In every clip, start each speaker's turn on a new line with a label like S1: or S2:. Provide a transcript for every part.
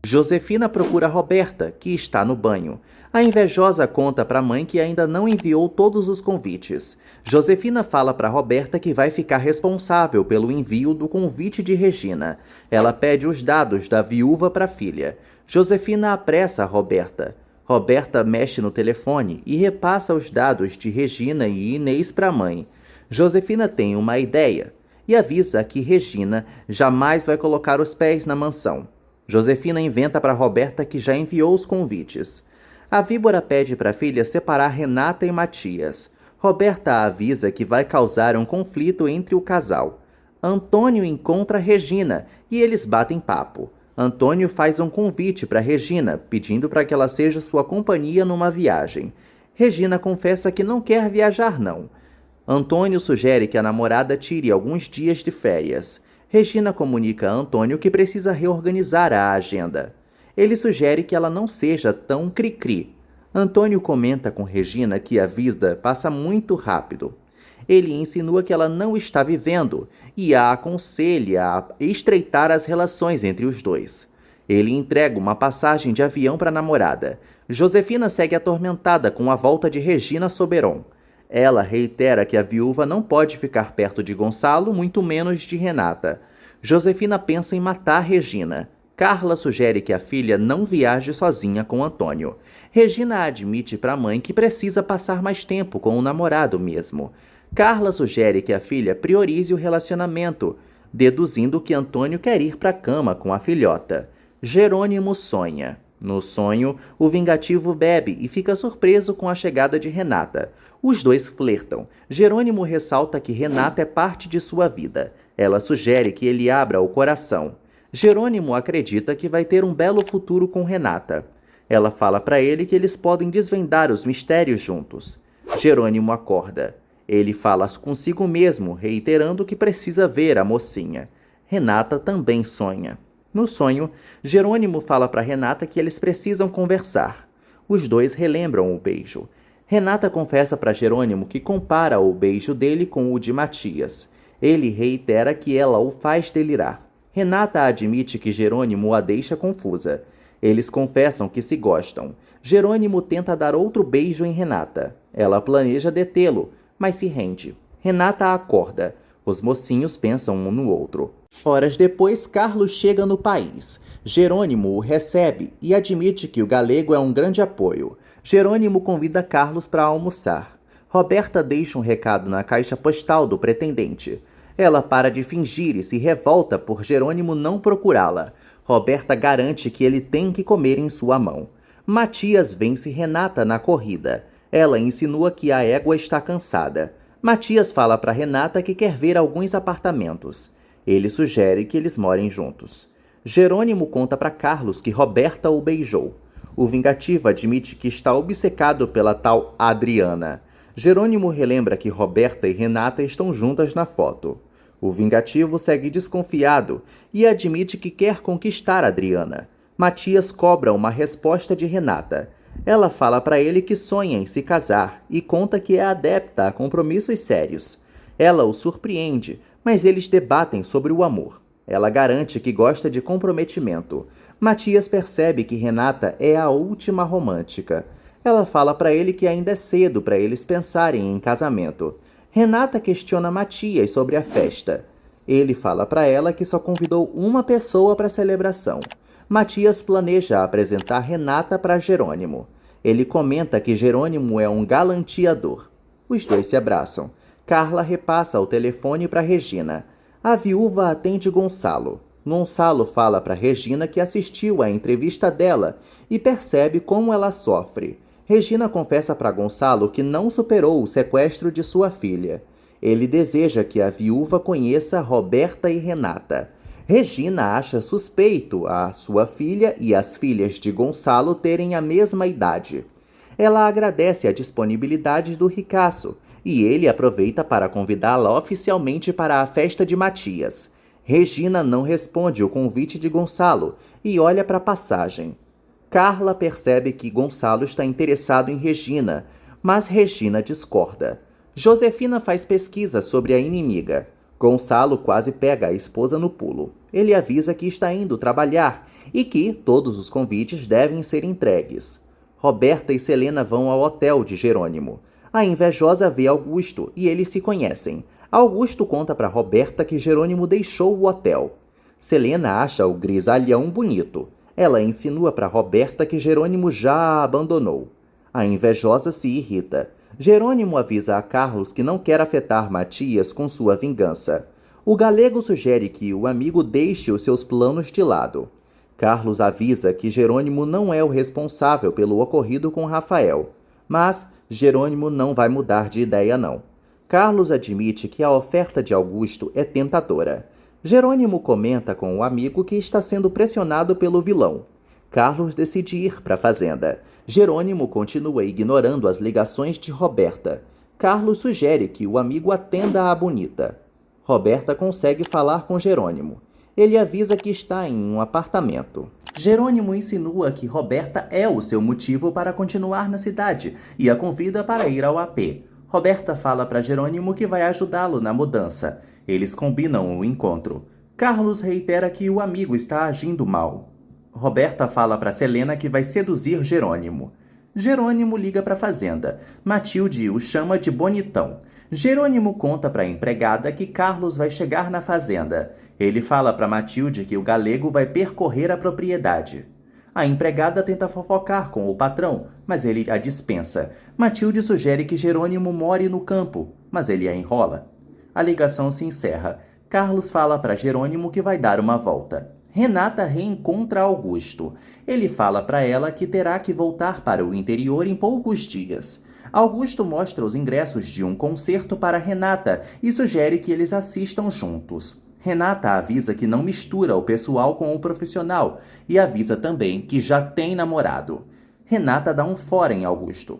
S1: Josefina procura Roberta, que está no banho. A invejosa conta para a mãe que ainda não enviou todos os convites. Josefina fala para Roberta que vai ficar responsável pelo envio do convite de Regina. Ela pede os dados da viúva para a filha. Josefina apressa Roberta. Roberta mexe no telefone e repassa os dados de Regina e Inês para a mãe. Josefina tem uma ideia e avisa que Regina jamais vai colocar os pés na mansão. Josefina inventa para Roberta que já enviou os convites. A víbora pede para a filha separar Renata e Matias. Roberta avisa que vai causar um conflito entre o casal. Antônio encontra Regina e eles batem papo. Antônio faz um convite para Regina, pedindo para que ela seja sua companhia numa viagem. Regina confessa que não quer viajar, não. Antônio sugere que a namorada tire alguns dias de férias. Regina comunica a Antônio que precisa reorganizar a agenda. Ele sugere que ela não seja tão cri-cri. Antônio comenta com Regina que a vida passa muito rápido. Ele insinua que ela não está vivendo e a aconselha a estreitar as relações entre os dois. Ele entrega uma passagem de avião para a namorada. Josefina segue atormentada com a volta de Regina Soberon. Ela reitera que a viúva não pode ficar perto de Gonçalo, muito menos de Renata. Josefina pensa em matar Regina. Carla sugere que a filha não viaje sozinha com Antônio. Regina admite para a mãe que precisa passar mais tempo com o namorado mesmo. Carla sugere que a filha priorize o relacionamento, deduzindo que Antônio quer ir para a cama com a filhota. Jerônimo sonha. No sonho, o vingativo bebe e fica surpreso com a chegada de Renata. Os dois flertam. Jerônimo ressalta que Renata é parte de sua vida. Ela sugere que ele abra o coração. Jerônimo acredita que vai ter um belo futuro com Renata. Ela fala para ele que eles podem desvendar os mistérios juntos. Jerônimo acorda. Ele fala consigo mesmo, reiterando que precisa ver a mocinha. Renata também sonha. No sonho, Jerônimo fala para Renata que eles precisam conversar. Os dois relembram o beijo. Renata confessa para Jerônimo que compara o beijo dele com o de Matias. Ele reitera que ela o faz delirar. Renata admite que Jerônimo a deixa confusa. Eles confessam que se gostam. Jerônimo tenta dar outro beijo em Renata. Ela planeja detê-lo, mas se rende. Renata acorda. Os mocinhos pensam um no outro. Horas depois, Carlos chega no país. Jerônimo o recebe e admite que o galego é um grande apoio. Jerônimo convida Carlos para almoçar. Roberta deixa um recado na caixa postal do pretendente. Ela para de fingir e se revolta por Jerônimo não procurá-la. Roberta garante que ele tem que comer em sua mão. Matias vence Renata na corrida. Ela insinua que a égua está cansada. Matias fala para Renata que quer ver alguns apartamentos. Ele sugere que eles morem juntos. Jerônimo conta para Carlos que Roberta o beijou. O vingativo admite que está obcecado pela tal Adriana. Jerônimo relembra que Roberta e Renata estão juntas na foto. O vingativo segue desconfiado e admite que quer conquistar Adriana. Matias cobra uma resposta de Renata. Ela fala para ele que sonha em se casar e conta que é adepta a compromissos sérios. Ela o surpreende, mas eles debatem sobre o amor. Ela garante que gosta de comprometimento. Matias percebe que Renata é a última romântica. Ela fala para ele que ainda é cedo para eles pensarem em casamento. Renata questiona Matias sobre a festa. Ele fala para ela que só convidou uma pessoa para a celebração. Matias planeja apresentar Renata para Jerônimo. Ele comenta que Jerônimo é um galanteador. Os dois se abraçam. Carla repassa o telefone para Regina. A viúva atende Gonçalo. Gonçalo fala para Regina que assistiu à entrevista dela e percebe como ela sofre. Regina confessa para Gonçalo que não superou o sequestro de sua filha. Ele deseja que a viúva conheça Roberta e Renata. Regina acha suspeito a sua filha e as filhas de Gonçalo terem a mesma idade. Ela agradece a disponibilidade do ricaço e ele aproveita para convidá-la oficialmente para a festa de Matias. Regina não responde o convite de Gonçalo e olha para a passagem. Carla percebe que Gonçalo está interessado em Regina, mas Regina discorda. Josefina faz pesquisa sobre a inimiga. Gonçalo quase pega a esposa no pulo. Ele avisa que está indo trabalhar e que todos os convites devem ser entregues. Roberta e Selena vão ao hotel de Jerônimo. A invejosa vê Augusto e eles se conhecem. Augusto conta para Roberta que Jerônimo deixou o hotel. Selena acha o grisalhão bonito. Ela insinua para Roberta que Jerônimo já a abandonou. A invejosa se irrita. Jerônimo avisa a Carlos que não quer afetar Matias com sua vingança. O galego sugere que o amigo deixe os seus planos de lado. Carlos avisa que Jerônimo não é o responsável pelo ocorrido com Rafael, mas Jerônimo não vai mudar de ideia não. Carlos admite que a oferta de Augusto é tentadora. Jerônimo comenta com o amigo que está sendo pressionado pelo vilão. Carlos decide ir para a fazenda. Jerônimo continua ignorando as ligações de Roberta. Carlos sugere que o amigo atenda à bonita. Roberta consegue falar com Jerônimo. Ele avisa que está em um apartamento. Jerônimo insinua que Roberta é o seu motivo para continuar na cidade e a convida para ir ao AP. Roberta fala para Jerônimo que vai ajudá-lo na mudança. Eles combinam o encontro. Carlos reitera que o amigo está agindo mal. Roberta fala para Selena que vai seduzir Jerônimo. Jerônimo liga para a fazenda. Matilde o chama de bonitão. Jerônimo conta para a empregada que Carlos vai chegar na fazenda. Ele fala para Matilde que o galego vai percorrer a propriedade. A empregada tenta fofocar com o patrão, mas ele a dispensa. Matilde sugere que Jerônimo more no campo, mas ele a enrola. A ligação se encerra. Carlos fala para Jerônimo que vai dar uma volta. Renata reencontra Augusto. Ele fala para ela que terá que voltar para o interior em poucos dias. Augusto mostra os ingressos de um concerto para Renata e sugere que eles assistam juntos. Renata avisa que não mistura o pessoal com o profissional e avisa também que já tem namorado. Renata dá um fora em Augusto.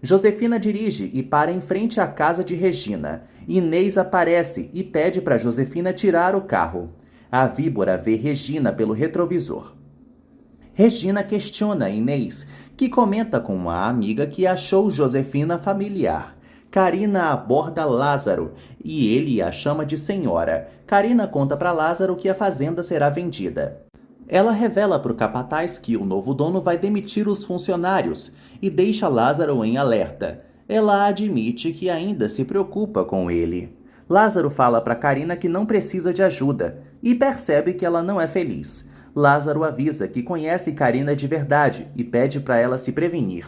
S1: Josefina dirige e para em frente à casa de Regina. Inês aparece e pede para Josefina tirar o carro. A víbora vê Regina pelo retrovisor. Regina questiona Inês, que comenta com a amiga que achou Josefina familiar. Carina aborda Lázaro e ele a chama de senhora. Carina conta para Lázaro que a fazenda será vendida. Ela revela para o capataz que o novo dono vai demitir os funcionários e deixa Lázaro em alerta. Ela admite que ainda se preocupa com ele. Lázaro fala para Carina que não precisa de ajuda e percebe que ela não é feliz. Lázaro avisa que conhece Carina de verdade e pede para ela se prevenir.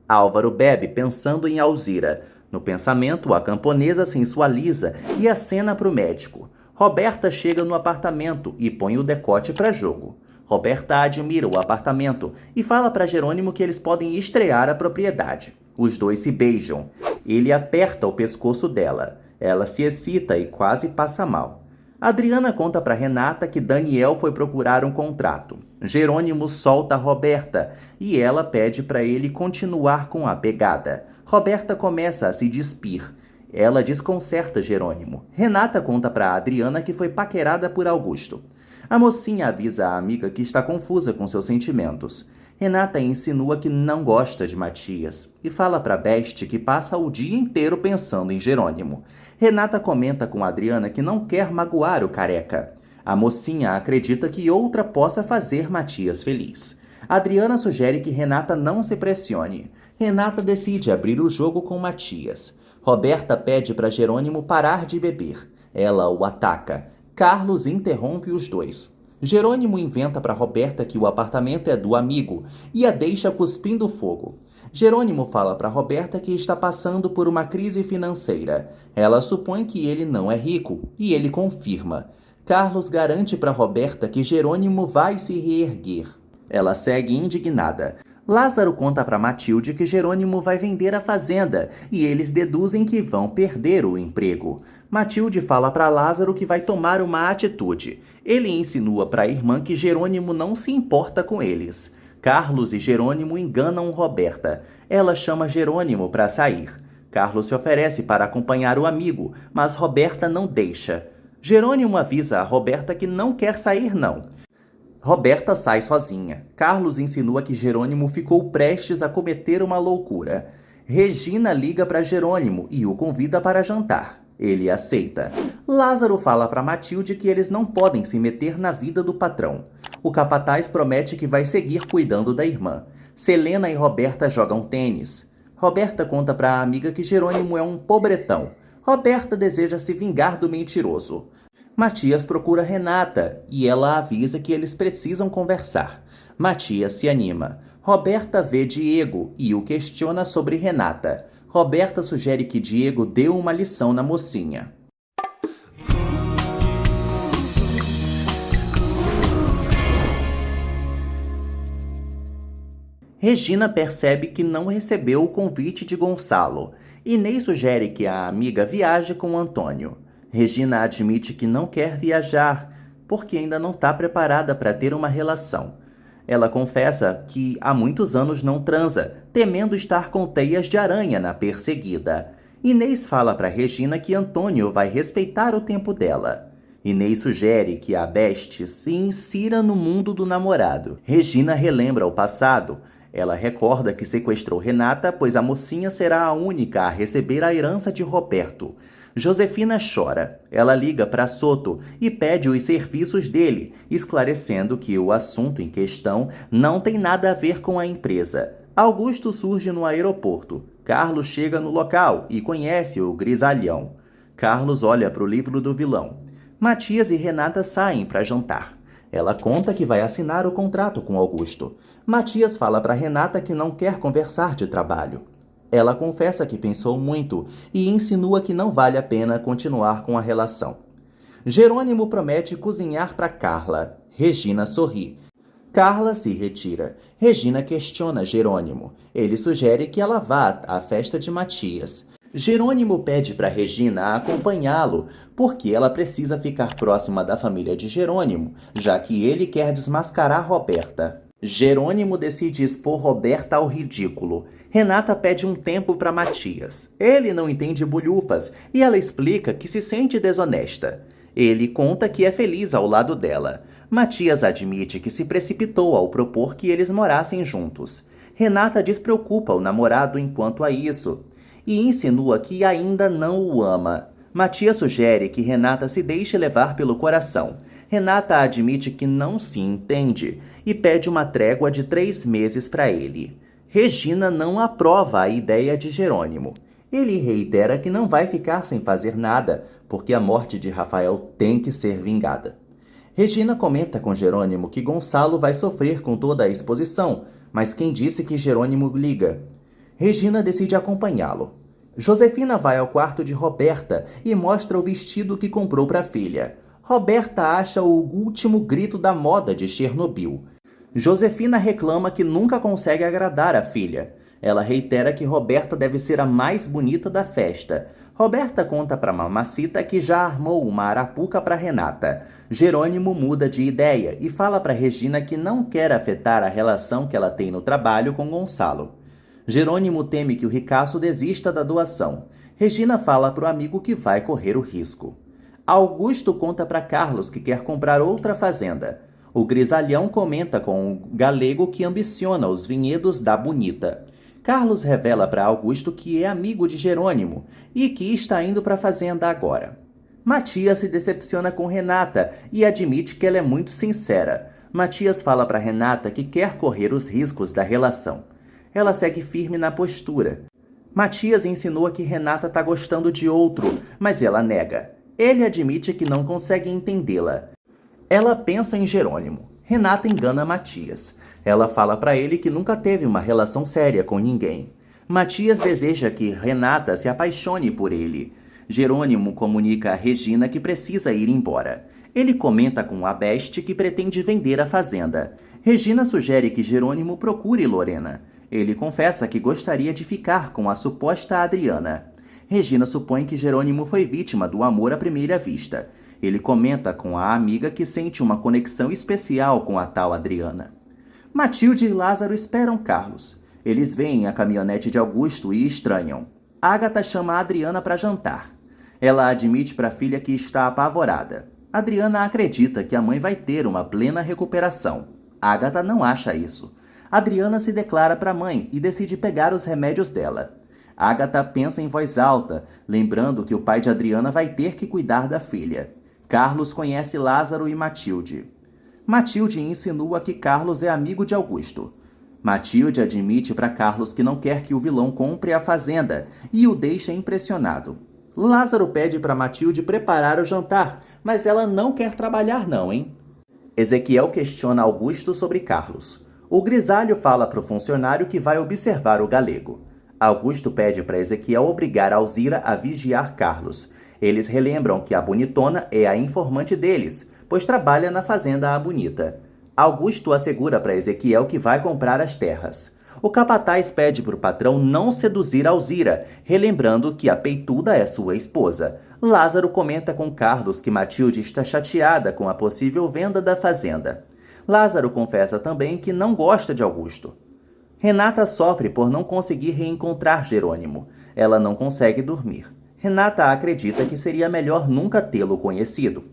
S1: Álvaro bebe pensando em Alzira. No pensamento, a camponesa sensualiza e acena para o médico. Roberta chega no apartamento e põe o decote para jogo. Roberta admira o apartamento e fala para Jerônimo que eles podem estrear a propriedade. Os dois se beijam. Ele aperta o pescoço dela. Ela se excita e quase passa mal. Adriana conta para Renata que Daniel foi procurar um contrato. Jerônimo solta Roberta e ela pede para ele continuar com a pegada. Roberta começa a se despir. Ela desconcerta Jerônimo. Renata conta para Adriana que foi paquerada por Augusto. A mocinha avisa a amiga que está confusa com seus sentimentos. Renata insinua que não gosta de Matias e fala para Beste que passa o dia inteiro pensando em Jerônimo. Renata comenta com Adriana que não quer magoar o careca. A mocinha acredita que outra possa fazer Matias feliz. Adriana sugere que Renata não se pressione. Renata decide abrir o jogo com Matias. Roberta pede para Jerônimo parar de beber. Ela o ataca. Carlos interrompe os dois. Jerônimo inventa para Roberta que o apartamento é do amigo e a deixa cuspindo fogo. Jerônimo fala para Roberta que está passando por uma crise financeira. Ela supõe que ele não é rico e ele confirma. Carlos garante para Roberta que Jerônimo vai se reerguer. Ela segue indignada. Lázaro conta para Matilde que Jerônimo vai vender a fazenda e eles deduzem que vão perder o emprego. Matilde fala para Lázaro que vai tomar uma atitude. Ele insinua para a irmã que Jerônimo não se importa com eles. Carlos e Jerônimo enganam Roberta. Ela chama Jerônimo para sair. Carlos se oferece para acompanhar o amigo, mas Roberta não deixa. Jerônimo avisa a Roberta que não quer sair não. Roberta sai sozinha. Carlos insinua que Jerônimo ficou prestes a cometer uma loucura. Regina liga para Jerônimo e o convida para jantar. Ele aceita. Lázaro fala para Matilde que eles não podem se meter na vida do patrão. O capataz promete que vai seguir cuidando da irmã. Selena e Roberta jogam tênis. Roberta conta para a amiga que Jerônimo é um pobretão. Roberta deseja se vingar do mentiroso. Matias procura Renata e ela avisa que eles precisam conversar. Matias se anima. Roberta vê Diego e o questiona sobre Renata. Roberta sugere que Diego dê uma lição na mocinha. Regina percebe que não recebeu o convite de Gonçalo. Inês sugere que a amiga viaje com Antônio. Regina admite que não quer viajar, porque ainda não está preparada para ter uma relação. Ela confessa que há muitos anos não transa, temendo estar com teias de aranha na perseguida. Inês fala para Regina que Antônio vai respeitar o tempo dela. Inês sugere que a Beste se insira no mundo do namorado. Regina relembra o passado. Ela recorda que sequestrou Renata, pois a mocinha será a única a receber a herança de Roberto. Josefina chora. Ela liga para Soto e pede os serviços dele, esclarecendo que o assunto em questão não tem nada a ver com a empresa. Augusto surge no aeroporto. Carlos chega no local e conhece o grisalhão. Carlos olha para o livro do vilão. Matias e Renata saem para jantar. Ela conta que vai assinar o contrato com Augusto. Matias fala para Renata que não quer conversar de trabalho. Ela confessa que pensou muito e insinua que não vale a pena continuar com a relação. Jerônimo promete cozinhar para Carla. Regina sorri. Carla se retira. Regina questiona Jerônimo. Ele sugere que ela vá à festa de Matias. Jerônimo pede para Regina acompanhá-lo, porque ela precisa ficar próxima da família de Jerônimo, já que ele quer desmascarar Roberta. Jerônimo decide expor Roberta ao ridículo. Renata pede um tempo para Matias. Ele não entende bolhufas e ela explica que se sente desonesta. Ele conta que é feliz ao lado dela. Matias admite que se precipitou ao propor que eles morassem juntos. Renata despreocupa o namorado enquanto a isso e insinua que ainda não o ama. Matias sugere que Renata se deixe levar pelo coração. Renata admite que não se entende e pede uma trégua de 3 meses para ele. Regina não aprova a ideia de Jerônimo. Ele reitera que não vai ficar sem fazer nada, porque a morte de Rafael tem que ser vingada. Regina comenta com Jerônimo que Gonçalo vai sofrer com toda a exposição, mas quem disse que Jerônimo liga? Regina decide acompanhá-lo. Josefina vai ao quarto de Roberta e mostra o vestido que comprou para a filha. Roberta acha o último grito da moda de Chernobyl. Josefina reclama que nunca consegue agradar a filha. Ela reitera que Roberta deve ser a mais bonita da festa. Roberta conta para Mamacita que já armou uma arapuca para Renata. Jerônimo muda de ideia e fala para Regina que não quer afetar a relação que ela tem no trabalho com Gonçalo. Jerônimo teme que o ricaço desista da doação. Regina fala para o amigo que vai correr o risco. Augusto conta para Carlos que quer comprar outra fazenda. O grisalhão comenta com o galego que ambiciona os vinhedos da Bonita. Carlos revela para Augusto que é amigo de Jerônimo e que está indo para a fazenda agora. Matias se decepciona com Renata e admite que ela é muito sincera. Matias fala para Renata que quer correr os riscos da relação. Ela segue firme na postura. Matias insinua que Renata está gostando de outro, mas ela nega. Ele admite que não consegue entendê-la. Ela pensa em Jerônimo. Renata engana Matias. Ela fala para ele que nunca teve uma relação séria com ninguém. Matias deseja que Renata se apaixone por ele. Jerônimo comunica a Regina que precisa ir embora. Ele comenta com a Beste que pretende vender a fazenda. Regina sugere que Jerônimo procure Lorena. Ele confessa que gostaria de ficar com a suposta Adriana. Regina supõe que Jerônimo foi vítima do amor à primeira vista. Ele comenta com a amiga que sente uma conexão especial com a tal Adriana. Matilde e Lázaro esperam Carlos. Eles veem a caminhonete de Augusto e estranham. Ágata chama a Adriana para jantar. Ela admite para a filha que está apavorada. Adriana acredita que a mãe vai ter uma plena recuperação. Ágata não acha isso. Adriana se declara para a mãe e decide pegar os remédios dela. Ágata pensa em voz alta, lembrando que o pai de Adriana vai ter que cuidar da filha. Carlos conhece Lázaro e Matilde. Matilde insinua que Carlos é amigo de Augusto. Matilde admite para Carlos que não quer que o vilão compre a fazenda e o deixa impressionado. Lázaro pede para Matilde preparar o jantar, mas ela não quer trabalhar não, hein? Ezequiel questiona Augusto sobre Carlos. O grisalho fala para o funcionário que vai observar o galego. Augusto pede para Ezequiel obrigar Alzira a vigiar Carlos. Eles relembram que a bonitona é a informante deles, pois trabalha na fazenda A Bonita. Augusto assegura para Ezequiel que vai comprar as terras. O capataz pede para o patrão não seduzir Alzira, relembrando que a peituda é sua esposa. Lázaro comenta com Carlos que Matilde está chateada com a possível venda da fazenda. Lázaro confessa também que não gosta de Augusto. Renata sofre por não conseguir reencontrar Jerônimo. Ela não consegue dormir. Renata acredita que seria melhor nunca tê-lo conhecido.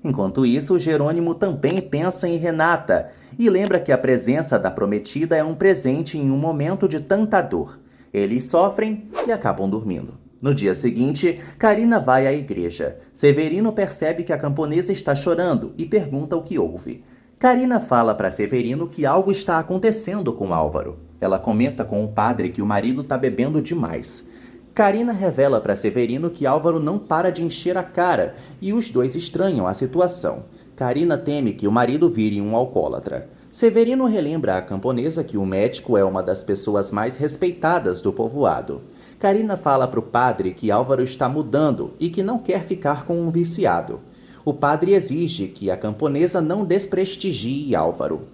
S1: Enquanto isso, Jerônimo também pensa em Renata e lembra que a presença da prometida é um presente em um momento de tanta dor. Eles sofrem e acabam dormindo. No dia seguinte, Carina vai à igreja. Severino percebe que a camponesa está chorando e pergunta o que houve. Carina fala para Severino que algo está acontecendo com Álvaro. Ela comenta com o padre que o marido está bebendo demais. Carina revela para Severino que Álvaro não para de encher a cara e os dois estranham a situação. Carina teme que o marido vire um alcoólatra. Severino relembra à camponesa que o médico é uma das pessoas mais respeitadas do povoado. Carina fala para o padre que Álvaro está mudando e que não quer ficar com um viciado. O padre exige que a camponesa não desprestigie Álvaro.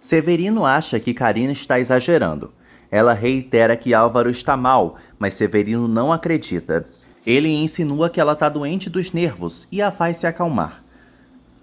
S1: Severino acha que Carina está exagerando. Ela reitera que Álvaro está mal, mas Severino não acredita. Ele insinua que ela está doente dos nervos e a faz se acalmar.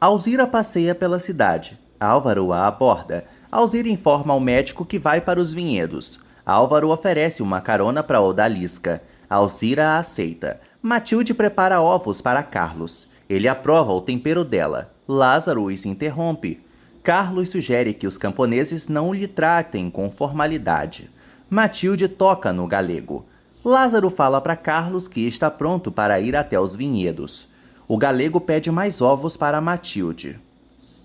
S1: Alzira passeia pela cidade. Álvaro a aborda. Alzira informa ao médico que vai para os vinhedos. Álvaro oferece uma carona para Odalisca. Alzira a aceita. Matilde prepara ovos para Carlos. Ele aprova o tempero dela. Lázaro os interrompe. Carlos sugere que os camponeses não lhe tratem com formalidade. Matilde toca no galego. Lázaro fala para Carlos que está pronto para ir até os vinhedos. O galego pede mais ovos para Matilde.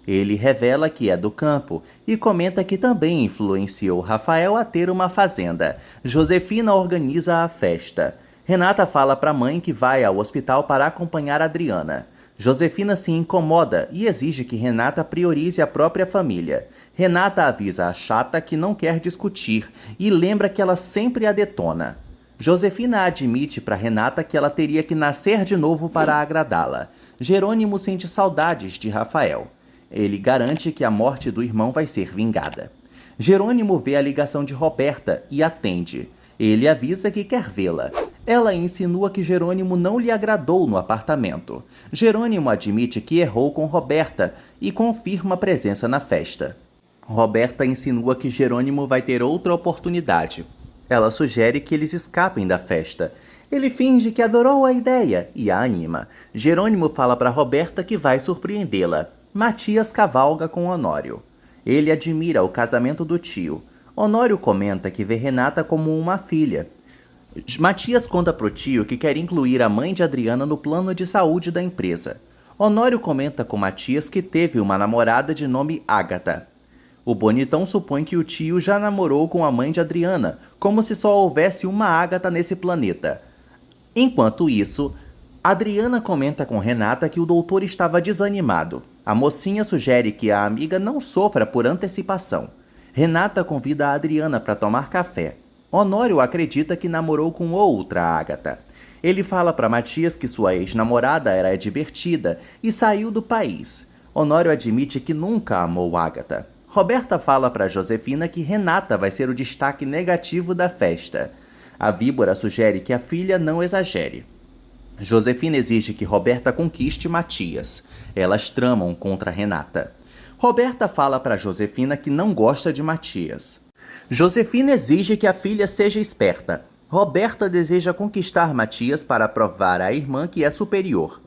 S1: Ele revela que é do campo e comenta que também influenciou Rafael a ter uma fazenda. Josefina organiza a festa. Renata fala para a mãe que vai ao hospital para acompanhar Adriana. Josefina se incomoda e exige que Renata priorize a própria família. Renata avisa a chata que não quer discutir e lembra que ela sempre a detona. Josefina admite para Renata que ela teria que nascer de novo para agradá-la. Jerônimo sente saudades de Rafael. Ele garante que a morte do irmão vai ser vingada. Jerônimo vê a ligação de Roberta e atende. Ele avisa que quer vê-la. Ela insinua que Jerônimo não lhe agradou no apartamento. Jerônimo admite que errou com Roberta e confirma a presença na festa. Roberta insinua que Jerônimo vai ter outra oportunidade. Ela sugere que eles escapem da festa. Ele finge que adorou a ideia e a anima. Jerônimo fala para Roberta que vai surpreendê-la. Matias cavalga com Honório. Ele admira o casamento do tio. Honório comenta que vê Renata como uma filha. Matias conta pro tio que quer incluir a mãe de Adriana no plano de saúde da empresa. Honório comenta com Matias que teve uma namorada de nome Ágata. O bonitão supõe que o tio já namorou com a mãe de Adriana, como se só houvesse uma Ágata nesse planeta. Enquanto isso, Adriana comenta com Renata que o doutor estava desanimado. A mocinha sugere que a amiga não sofra por antecipação. Renata convida a Adriana para tomar café. Honório acredita que namorou com outra Ágata. Ele fala para Matias que sua ex-namorada era divertida e saiu do país. Honório admite que nunca amou Ágata. Roberta fala para Josefina que Renata vai ser o destaque negativo da festa. A víbora sugere que a filha não exagere. Josefina exige que Roberta conquiste Matias. Elas tramam contra Renata. Roberta fala para Josefina que não gosta de Matias. Josefina exige que a filha seja esperta. Roberta deseja conquistar Matias para provar à irmã que é superior.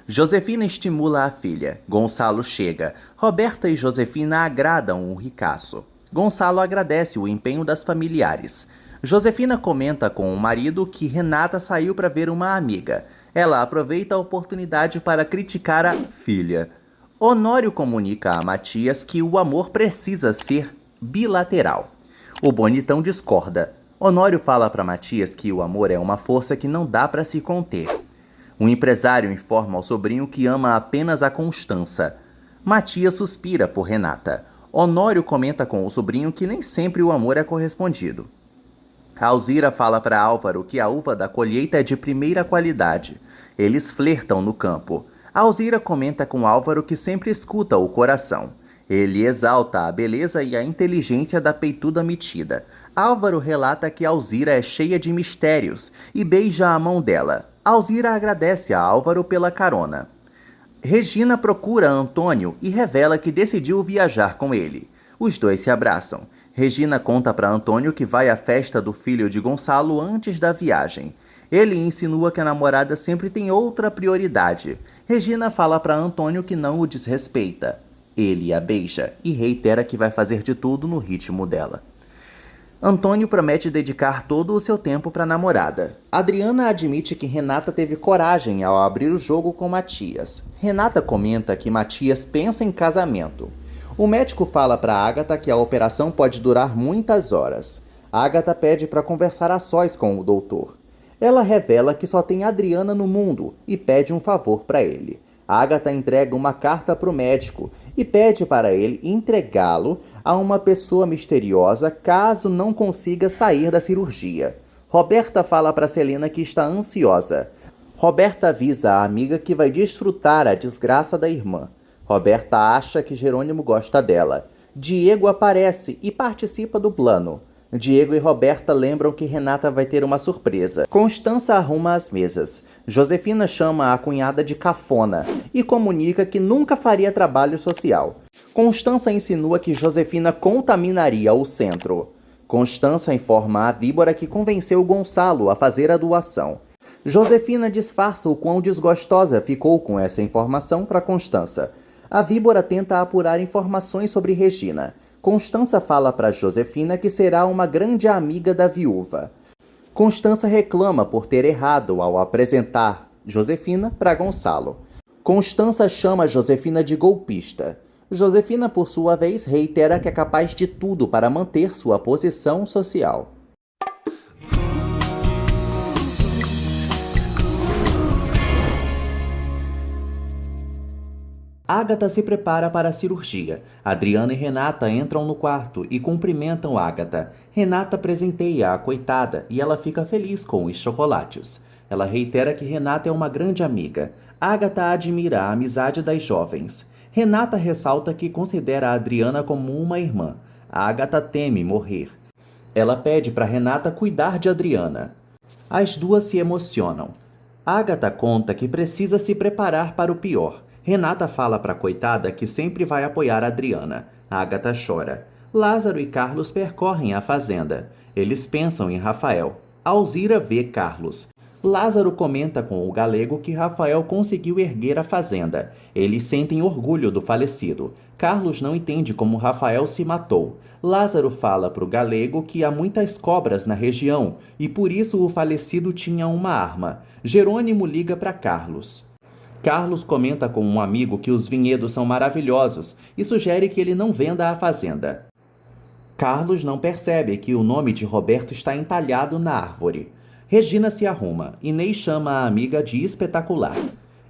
S1: Josefina estimula a filha. Gonçalo chega. Roberta e Josefina agradam o ricaço. Gonçalo agradece o empenho das familiares. Josefina comenta com o marido que Renata saiu para ver uma amiga. Ela aproveita a oportunidade para criticar a filha. Honório comunica a Matias que o amor precisa ser bilateral. O bonitão discorda. Honório fala para Matias que o amor é uma força que não dá para se conter. O empresário informa ao sobrinho que ama apenas a Constança. Matias suspira por Renata. Honório comenta com o sobrinho que nem sempre o amor é correspondido. Alzira fala para Álvaro que a uva da colheita é de primeira qualidade. Eles flertam no campo. Alzira comenta com Álvaro que sempre escuta o coração. Ele exalta a beleza e a inteligência da peituda metida. Álvaro relata que Alzira é cheia de mistérios e beija a mão dela. Alzira agradece a Álvaro pela carona. Regina procura Antônio e revela que decidiu viajar com ele. Os dois se abraçam. Regina conta para Antônio que vai à festa do filho de Gonçalo antes da viagem. Ele insinua que a namorada sempre tem outra prioridade. Regina fala para Antônio que não o desrespeita. Ele a beija e reitera que vai fazer de tudo no ritmo dela. Antônio promete dedicar todo o seu tempo para a namorada. Adriana admite que Renata teve coragem ao abrir o jogo com Matias. Renata comenta que Matias pensa em casamento. O médico fala para Ágata que a operação pode durar muitas horas. Ágata pede para conversar a sós com o doutor. Ela revela que só tem Adriana no mundo e pede um favor para ele. Ágata entrega uma carta para o médico e pede para ele entregá-lo a uma pessoa misteriosa caso não consiga sair da cirurgia. Roberta fala para Celina que está ansiosa. Roberta avisa a amiga que vai desfrutar a desgraça da irmã. Roberta acha que Jerônimo gosta dela. Diego aparece e participa do plano. Diego e Roberta lembram que Renata vai ter uma surpresa. Constança arruma as mesas. Josefina chama a cunhada de cafona e comunica que nunca faria trabalho social. Constança insinua que Josefina contaminaria o centro. Constança informa a víbora que convenceu Gonçalo a fazer a doação. Josefina disfarça o quão desgostosa ficou com essa informação para Constança. A víbora tenta apurar informações sobre Regina. Constança fala para Josefina que será uma grande amiga da viúva. Constança reclama por ter errado ao apresentar Josefina para Gonçalo. Constança chama Josefina de golpista. Josefina, por sua vez, reitera que é capaz de tudo para manter sua posição social. Ágata se prepara para a cirurgia. Adriana e Renata entram no quarto e cumprimentam Ágata. Renata presenteia a coitada e ela fica feliz com os chocolates. Ela reitera que Renata é uma grande amiga. Ágata admira a amizade das jovens. Renata ressalta que considera a Adriana como uma irmã. Ágata teme morrer. Ela pede para Renata cuidar de Adriana. As duas se emocionam. Ágata conta que precisa se preparar para o pior. Renata fala para a coitada que sempre vai apoiar a Adriana. Ágata chora. Lázaro e Carlos percorrem a fazenda. Eles pensam em Rafael. Alzira vê Carlos. Lázaro comenta com o galego que Rafael conseguiu erguer a fazenda. Eles sentem orgulho do falecido. Carlos não entende como Rafael se matou. Lázaro fala para o galego que há muitas cobras na região e por isso o falecido tinha uma arma. Jerônimo liga para Carlos. Carlos comenta com um amigo que os vinhedos são maravilhosos e sugere que ele não venda a fazenda. Carlos não percebe que o nome de Roberto está entalhado na árvore. Regina se arruma. Inês chama a amiga de espetacular.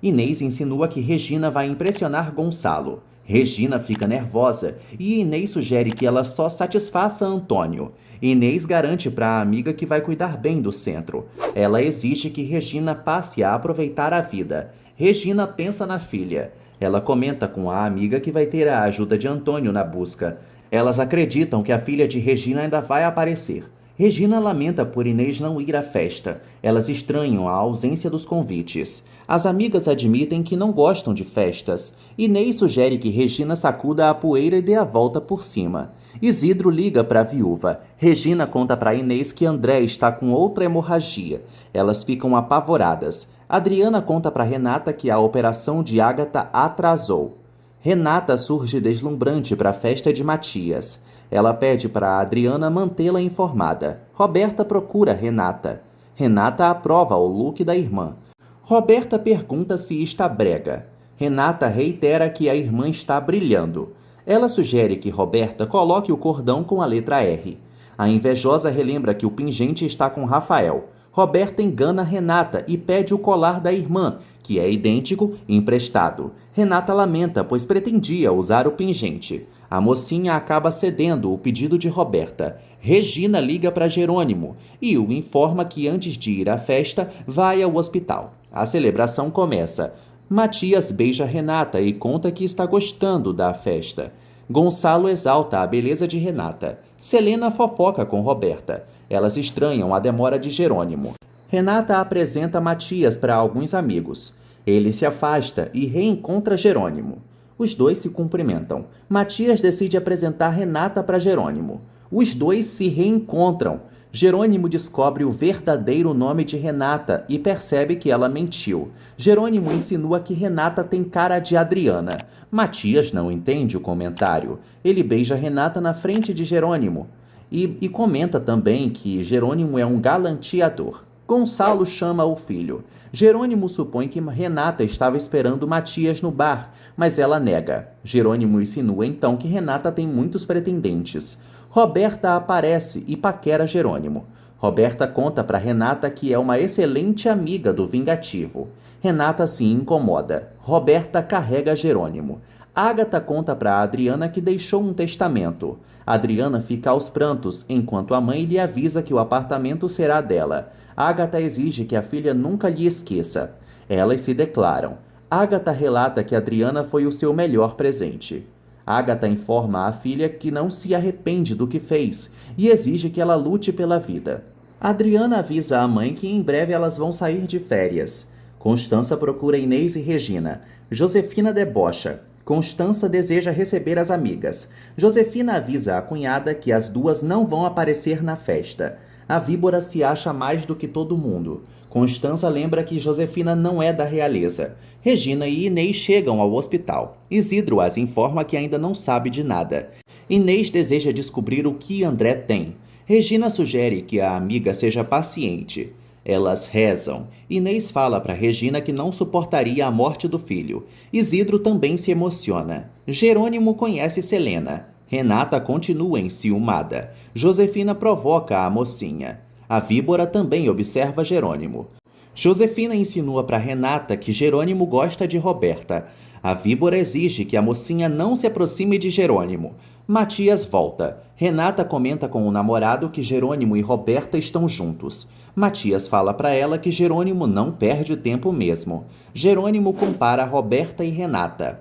S1: Inês insinua que Regina vai impressionar Gonçalo. Regina fica nervosa e Inês sugere que ela só satisfaça Antônio. Inês garante para a amiga que vai cuidar bem do centro. Ela exige que Regina passe a aproveitar a vida. Regina pensa na filha. Ela comenta com a amiga que vai ter a ajuda de Antônio na busca. Elas acreditam que a filha de Regina ainda vai aparecer. Regina lamenta por Inês não ir à festa. Elas estranham a ausência dos convites. As amigas admitem que não gostam de festas. Inês sugere que Regina sacuda a poeira e dê a volta por cima. Isidro liga para a viúva. Regina conta para Inês que André está com outra hemorragia. Elas ficam apavoradas. Adriana conta para Renata que a operação de Ágata atrasou. Renata surge deslumbrante para a festa de Matias. Ela pede para Adriana mantê-la informada. Roberta procura Renata. Renata aprova o look da irmã. Roberta pergunta se está brega. Renata reitera que a irmã está brilhando. Ela sugere que Roberta coloque o cordão com a letra R. A invejosa relembra que o pingente está com Rafael. Roberta engana Renata e pede o colar da irmã, que é idêntico, emprestado. Renata lamenta, pois pretendia usar o pingente. A mocinha acaba cedendo o pedido de Roberta. Regina liga para Jerônimo e o informa que antes de ir à festa, vai ao hospital. A celebração começa. Matias beija Renata e conta que está gostando da festa. Gonçalo exalta a beleza de Renata. Selena fofoca com Roberta. Elas estranham a demora de Jerônimo. Renata apresenta Matias para alguns amigos. Ele se afasta e reencontra Jerônimo. Os dois se cumprimentam. Matias decide apresentar Renata para Jerônimo. Os dois se reencontram. Jerônimo descobre o verdadeiro nome de Renata e percebe que ela mentiu. Jerônimo insinua que Renata tem cara de Adriana. Matias não entende o comentário. Ele beija Renata na frente de Jerônimo e comenta também que Jerônimo é um galanteador. Gonçalo chama o filho. Jerônimo supõe que Renata estava esperando Matias no bar, mas ela nega. Jerônimo insinua então que Renata tem muitos pretendentes. Roberta aparece e paquera Jerônimo. Roberta conta para Renata que é uma excelente amiga do vingativo. Renata se incomoda. Roberta carrega Jerônimo. Ágata conta para Adriana que deixou um testamento. Adriana fica aos prantos, enquanto a mãe lhe avisa que o apartamento será dela. Ágata exige que a filha nunca lhe esqueça. Elas se declaram. Ágata relata que Adriana foi o seu melhor presente. Ágata informa a filha que não se arrepende do que fez e exige que ela lute pela vida. Adriana avisa a mãe que em breve elas vão sair de férias. Constança procura Inês e Regina. Josefina debocha. Constança deseja receber as amigas. Josefina avisa a cunhada que as duas não vão aparecer na festa. A víbora se acha mais do que todo mundo. Constança lembra que Josefina não é da realeza. Regina e Inês chegam ao hospital. Isidro as informa que ainda não sabe de nada. Inês deseja descobrir o que André tem. Regina sugere que a amiga seja paciente. Elas rezam. Inês fala para Regina que não suportaria a morte do filho. Isidro também se emociona. Jerônimo conhece Selena. Renata continua enciumada. Josefina provoca a mocinha. A víbora também observa Jerônimo. Josefina insinua para Renata que Jerônimo gosta de Roberta. A víbora exige que a mocinha não se aproxime de Jerônimo. Matias volta. Renata comenta com o namorado que Jerônimo e Roberta estão juntos. Matias fala para ela que Jerônimo não perde o tempo mesmo. Jerônimo compara Roberta e Renata.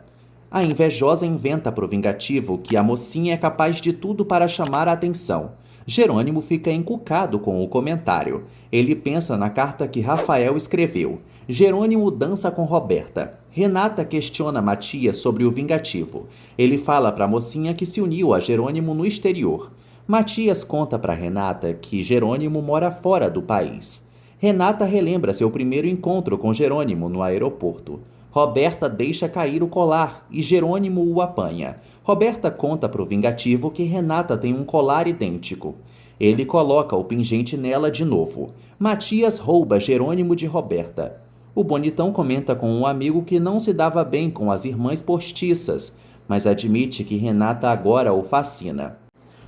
S1: A invejosa inventa pro vingativo que a mocinha é capaz de tudo para chamar a atenção. Jerônimo fica encucado com o comentário. Ele pensa na carta que Rafael escreveu. Jerônimo dança com Roberta. Renata questiona Matias sobre o vingativo. Ele fala para a mocinha que se uniu a Jerônimo no exterior. Matias conta para Renata que Jerônimo mora fora do país. Renata relembra seu primeiro encontro com Jerônimo no aeroporto. Roberta deixa cair o colar e Jerônimo o apanha. Roberta conta para o vingativo que Renata tem um colar idêntico. Ele coloca o pingente nela de novo. Matias rouba Jerônimo de Roberta. O bonitão comenta com um amigo que não se dava bem com as irmãs postiças, mas admite que Renata agora o fascina.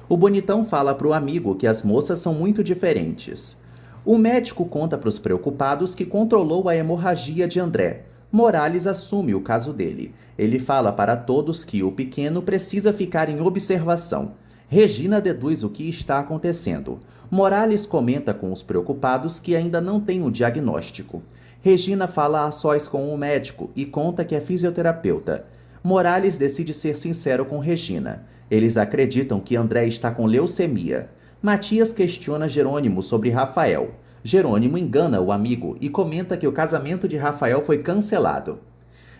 S1: O bonitão fala para o amigo que as moças são muito diferentes. O médico conta para os preocupados que controlou a hemorragia de André. Morales assume o caso dele. Ele fala para todos que o pequeno precisa ficar em observação. Regina deduz o que está acontecendo. Morales comenta com os preocupados que ainda não tem o diagnóstico. Regina fala a sós com o médico e conta que é fisioterapeuta. Morales decide ser sincero com Regina. Eles acreditam que André está com leucemia. Matias questiona Jerônimo sobre Rafael. Jerônimo engana o amigo e comenta que o casamento de Rafael foi cancelado.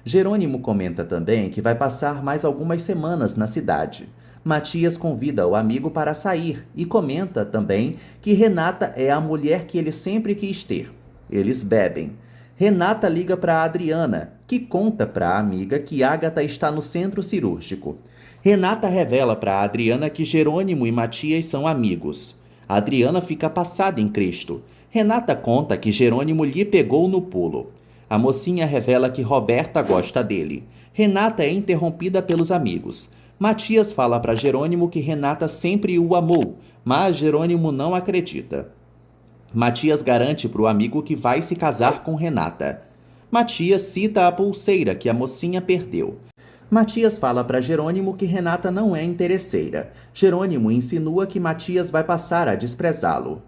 S1: Jerônimo comenta também que vai passar mais algumas semanas na cidade. Matias convida o amigo para sair e comenta também que Renata é a mulher que ele sempre quis ter. Eles bebem. Renata liga para Adriana, que conta para a amiga que Ágata está no centro cirúrgico. Renata revela para Adriana que Jerônimo e Matias são amigos. Adriana fica passada em Cristo. Renata conta que Jerônimo lhe pegou no pulo. A mocinha revela que Roberta gosta dele. Renata é interrompida pelos amigos. Matias fala para Jerônimo que Renata sempre o amou, mas Jerônimo não acredita. Matias garante para o amigo que vai se casar com Renata. Matias cita a pulseira que a mocinha perdeu. Matias fala para Jerônimo que Renata não é interesseira. Jerônimo insinua que Matias vai passar a desprezá-lo.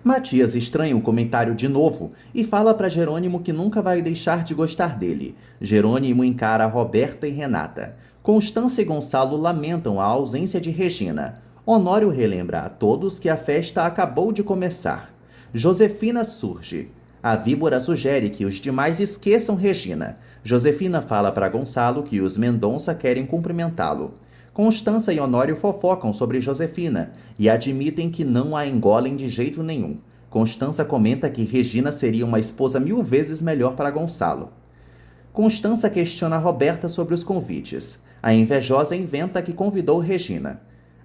S1: Matias estranha o comentário de novo e fala para Jerônimo que nunca vai deixar de gostar dele. Jerônimo encara Roberta e Renata. Constância e Gonçalo lamentam a ausência de Regina. Honório relembra a todos que a festa acabou de começar. Josefina surge. A víbora sugere que os demais esqueçam Regina. Josefina fala para Gonçalo que os Mendonça querem cumprimentá-lo. Constância e Honório fofocam sobre Josefina e admitem que não a engolem de jeito nenhum. Constância comenta que Regina seria uma esposa 1000 vezes melhor para Gonçalo. Constância questiona Roberta sobre os convites. A invejosa inventa que convidou Regina.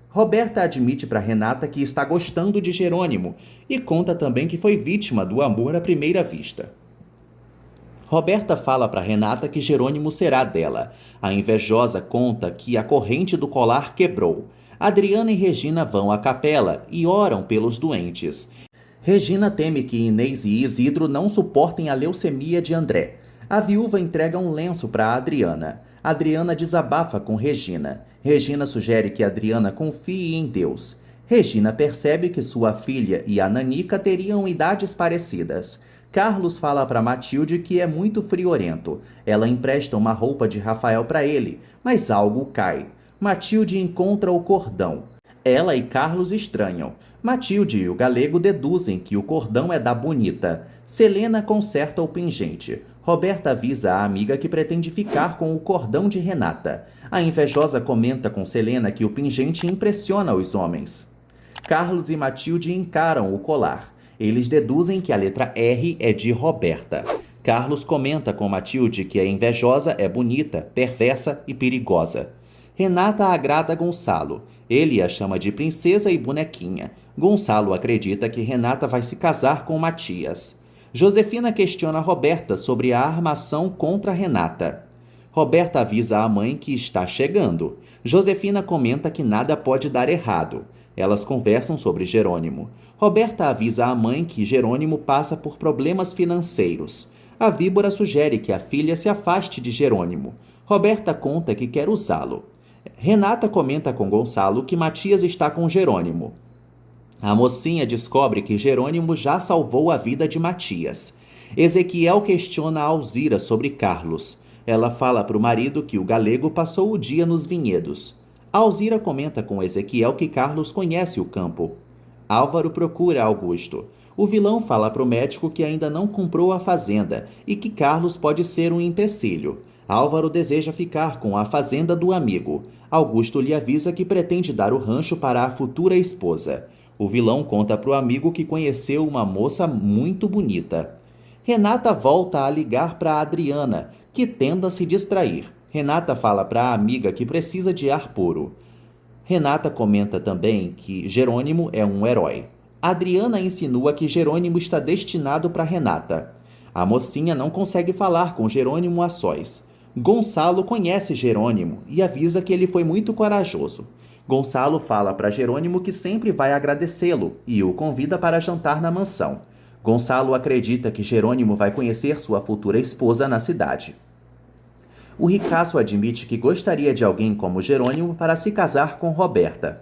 S1: Roberta admite para Renata que está gostando de Jerônimo e conta também que foi vítima do amor à primeira vista. Roberta fala para Renata que Jerônimo será dela. A invejosa conta que a corrente do colar quebrou. Adriana e Regina vão à capela e oram pelos doentes. Regina teme que Inês e Isidro não suportem a leucemia de André. A viúva entrega um lenço para Adriana. Adriana desabafa com Regina. Regina sugere que Adriana confie em Deus. Regina percebe que sua filha e a nanica teriam idades parecidas. Carlos fala para Matilde que é muito friorento. Ela empresta uma roupa de Rafael para ele, mas algo cai. Matilde encontra o cordão. Ela e Carlos estranham. Matilde e o galego deduzem que o cordão é da Bonita. Selena conserta o pingente. Roberta avisa a amiga que pretende ficar com o cordão de Renata. A invejosa comenta com Selena que o pingente impressiona os homens. Carlos e Matilde encaram o colar. Eles deduzem que a letra R é de Roberta. Carlos comenta com Matilde que a invejosa é bonita, perversa e perigosa. Renata agrada Gonçalo. Ele a chama de princesa e bonequinha. Gonçalo acredita que Renata vai se casar com Matias. Josefina questiona Roberta sobre a armação contra Renata. Roberta avisa a mãe que está chegando. Josefina comenta que nada pode dar errado. Elas conversam sobre Jerônimo. Roberta avisa a mãe que Jerônimo passa por problemas financeiros. A víbora sugere que a filha se afaste de Jerônimo. Roberta conta que quer usá-lo. Renata comenta com Gonçalo que Matias está com Jerônimo. A mocinha descobre que Jerônimo já salvou a vida de Matias. Ezequiel questiona Alzira sobre Carlos. Ela fala para o marido que o galego passou o dia nos vinhedos. Alzira comenta com Ezequiel que Carlos conhece o campo. Álvaro procura Augusto. O vilão fala para o médico que ainda não comprou a fazenda e que Carlos pode ser um empecilho. Álvaro deseja ficar com a fazenda do amigo. Augusto lhe avisa que pretende dar o rancho para a futura esposa. O vilão conta para o amigo que conheceu uma moça muito bonita. Renata volta a ligar para Adriana, que tenta se distrair. Renata fala para a amiga que precisa de ar puro. Renata comenta também que Jerônimo é um herói. Adriana insinua que Jerônimo está destinado para Renata. A mocinha não consegue falar com Jerônimo a sós. Gonçalo conhece Jerônimo e avisa que ele foi muito corajoso. Gonçalo fala para Jerônimo que sempre vai agradecê-lo e o convida para jantar na mansão. Gonçalo acredita que Jerônimo vai conhecer sua futura esposa na cidade. O ricaço admite que gostaria de alguém como Jerônimo para se casar com Roberta.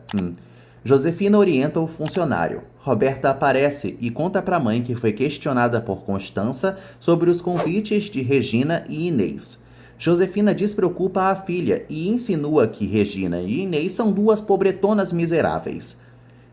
S1: Josefina orienta o funcionário. Roberta aparece e conta para a mãe que foi questionada por Constança sobre os convites de Regina e Inês. Josefina despreocupa a filha e insinua que Regina e Inês são duas pobretonas miseráveis.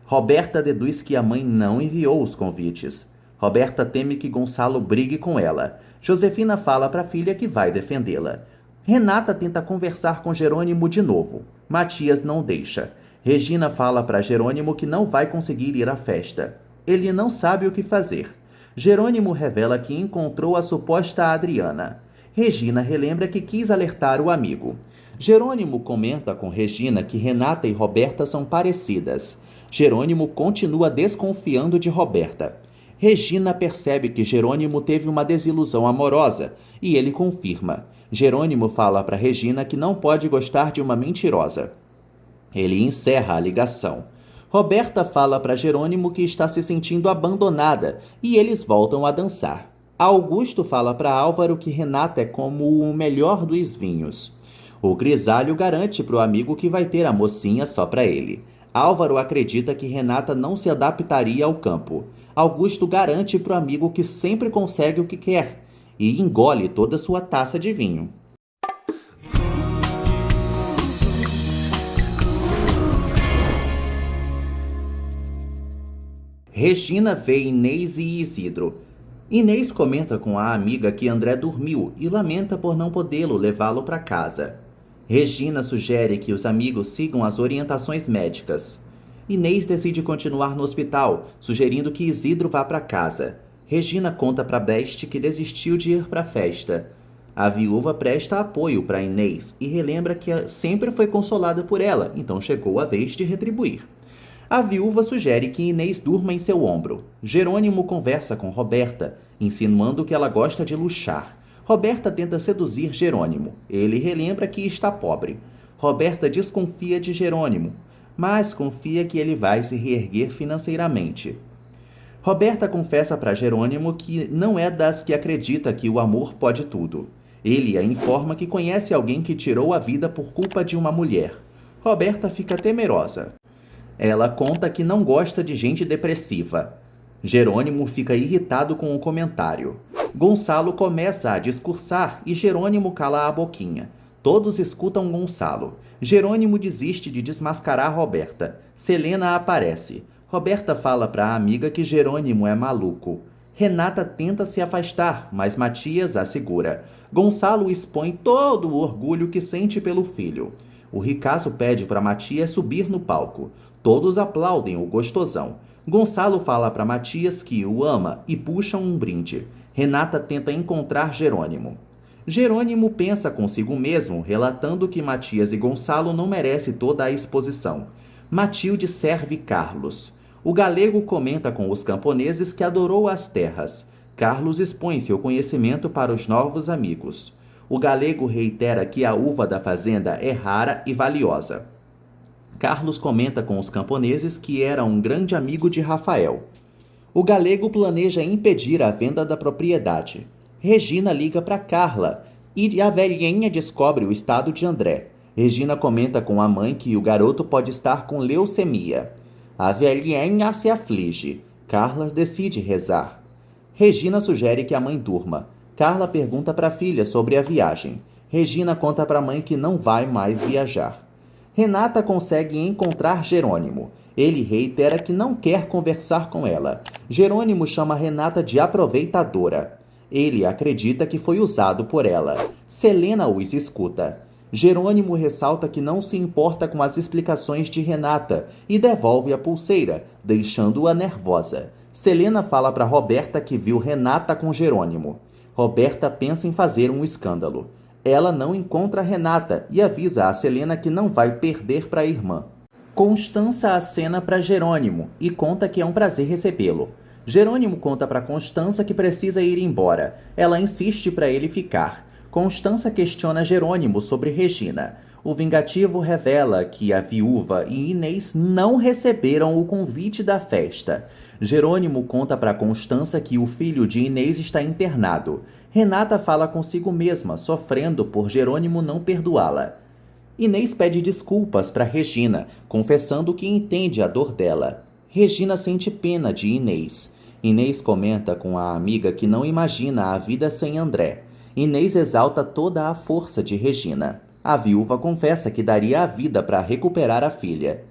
S1: Roberta deduz que a mãe não enviou os convites. Roberta teme que Gonçalo brigue com ela. Josefina fala para a filha que vai defendê-la. Renata tenta conversar com Jerônimo de novo. Matias não deixa. Regina fala para Jerônimo que não vai conseguir ir à festa. Ele não sabe o que fazer. Jerônimo revela que encontrou a suposta Adriana. Regina relembra que quis alertar o amigo. Jerônimo comenta com Regina que Renata e Roberta são parecidas. Jerônimo continua desconfiando de Roberta. Regina percebe que Jerônimo teve uma desilusão amorosa e ele confirma. Jerônimo fala para Regina que não pode gostar de uma mentirosa. Ele encerra a ligação. Roberta fala para Jerônimo que está se sentindo abandonada e eles voltam a dançar. Augusto fala para Álvaro que Renata é como o melhor dos vinhos. O grisalho garante para o amigo que vai ter a mocinha só para ele. Álvaro acredita que Renata não se adaptaria ao campo. Augusto garante para o amigo que sempre consegue o que quer e engole toda sua taça de vinho. Regina vê Inês e Isidro. Inês comenta com a amiga que André dormiu e lamenta por não podê-lo levá-lo para casa. Regina sugere que os amigos sigam as orientações médicas. Inês decide continuar no hospital, sugerindo que Isidro vá para casa. Regina conta para Beste que desistiu de ir para a festa. A viúva presta apoio para Inês e relembra que sempre foi consolada por ela, então chegou a vez de retribuir. A viúva sugere que Inês durma em seu ombro. Jerônimo conversa com Roberta, insinuando que ela gosta de luxar. Roberta tenta seduzir Jerônimo. Ele relembra que está pobre. Roberta desconfia de Jerônimo, mas confia que ele vai se reerguer financeiramente. Roberta confessa para Jerônimo que não é das que acredita que o amor pode tudo. Ele a informa que conhece alguém que tirou a vida por culpa de uma mulher. Roberta fica temerosa. Ela conta que não gosta de gente depressiva. Jerônimo fica irritado com o comentário. Gonçalo começa a discursar e Jerônimo cala a boquinha. Todos escutam Gonçalo. Jerônimo desiste de desmascarar Roberta. Selena aparece. Roberta fala para a amiga que Jerônimo é maluco. Renata tenta se afastar, mas Matias a segura. Gonçalo expõe todo o orgulho que sente pelo filho. O ricaço pede para Matias subir no palco. Todos aplaudem o gostosão. Gonçalo fala para Matias que o ama e puxam um brinde. Renata tenta encontrar Jerônimo. Jerônimo pensa consigo mesmo, relatando que Matias e Gonçalo não merecem toda a exposição. Matilde serve Carlos. O galego comenta com os camponeses que adorou as terras. Carlos expõe seu conhecimento para os novos amigos. O galego reitera que a uva da fazenda é rara e valiosa. Carlos comenta com os camponeses que era um grande amigo de Rafael. O galego planeja impedir a venda da propriedade. Regina liga para Carla e a velhinha descobre o estado de André. Regina comenta com a mãe que o garoto pode estar com leucemia. A velhinha se aflige. Carla decide rezar. Regina sugere que a mãe durma. Carla pergunta para a filha sobre a viagem. Regina conta para a mãe que não vai mais viajar. Renata consegue encontrar Jerônimo. Ele reitera que não quer conversar com ela. Jerônimo chama Renata de aproveitadora. Ele acredita que foi usado por ela. Selena os escuta. Jerônimo ressalta que não se importa com as explicações de Renata e devolve a pulseira, deixando-a nervosa. Selena fala para Roberta que viu Renata com Jerônimo. Roberta pensa em fazer um escândalo. Ela não encontra Renata e avisa a Selena que não vai perder para a irmã. Constança acena para Jerônimo e conta que é um prazer recebê-lo. Jerônimo conta para Constança que precisa ir embora. Ela insiste para ele ficar. Constança questiona Jerônimo sobre Regina. O vingativo revela que a viúva e Inês não receberam o convite da festa. Jerônimo conta para Constança que o filho de Inês está internado. Renata fala consigo mesma, sofrendo por Jerônimo não perdoá-la. Inês pede desculpas para Regina, confessando que entende a dor dela. Regina sente pena de Inês. Inês comenta com a amiga que não imagina a vida sem André. Inês exalta toda a força de Regina. A viúva confessa que daria a vida para recuperar a filha.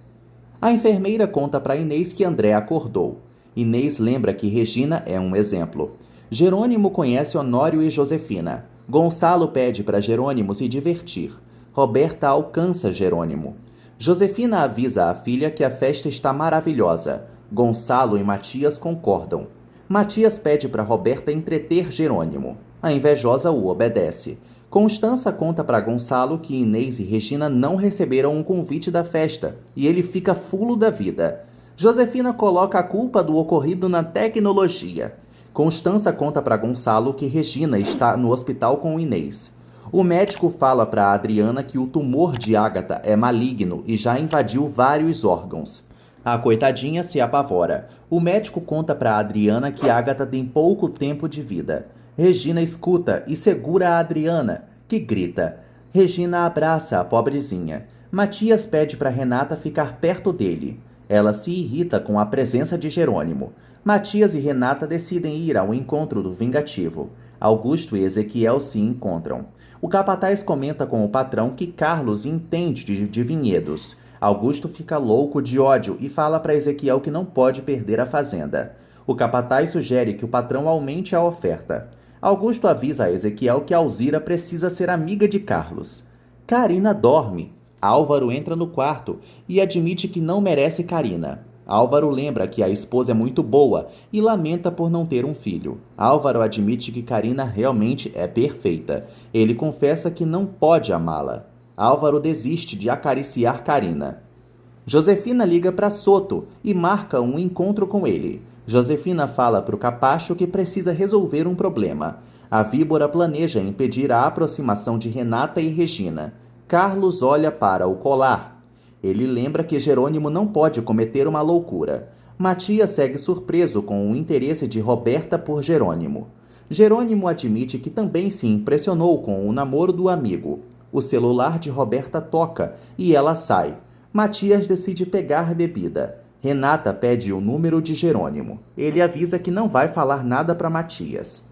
S1: A enfermeira conta para Inês que André acordou. Inês lembra que Regina é um exemplo. Jerônimo conhece Honório e Josefina. Gonçalo pede para Jerônimo se divertir. Roberta alcança Jerônimo. Josefina avisa a filha que a festa está maravilhosa. Gonçalo e Matias concordam. Matias pede para Roberta entreter Jerônimo. A invejosa o obedece. Constança conta para Gonçalo que Inês e Regina não receberam um convite da festa e ele fica fulo da vida. Josefina coloca a culpa do ocorrido na tecnologia. Constança conta para Gonçalo que Regina está no hospital com Inês. O médico fala para Adriana que o tumor de Ágata é maligno e já invadiu vários órgãos. A coitadinha se apavora. O médico conta para Adriana que Ágata tem pouco tempo de vida. Regina escuta e segura a Adriana, que grita. Regina abraça a pobrezinha. Matias pede para Renata ficar perto dele. Ela se irrita com a presença de Jerônimo. Matias e Renata decidem ir ao encontro do vingativo. Augusto e Ezequiel se encontram. O capataz comenta com o patrão que Carlos entende de vinhedos. Augusto fica louco de ódio e fala para Ezequiel que não pode perder a fazenda. O capataz sugere que o patrão aumente a oferta. Augusto avisa a Ezequiel que Alzira precisa ser amiga de Carlos. Carina dorme. Álvaro entra no quarto e admite que não merece Carina. Álvaro lembra que a esposa é muito boa e lamenta por não ter um filho. Álvaro admite que Carina realmente é perfeita. Ele confessa que não pode amá-la. Álvaro desiste de acariciar Carina. Josefina liga para Soto e marca um encontro com ele. Josefina fala para o Capacho que precisa resolver um problema. A víbora planeja impedir a aproximação de Renata e Regina. Carlos olha para o colar. Ele lembra que Jerônimo não pode cometer uma loucura. Matias segue surpreso com o interesse de Roberta por Jerônimo. Jerônimo admite que também se impressionou com o namoro do amigo. O celular de Roberta toca e ela sai. Matias decide pegar bebida. Renata pede o número de Jerônimo. Ele avisa que não vai falar nada para Matias.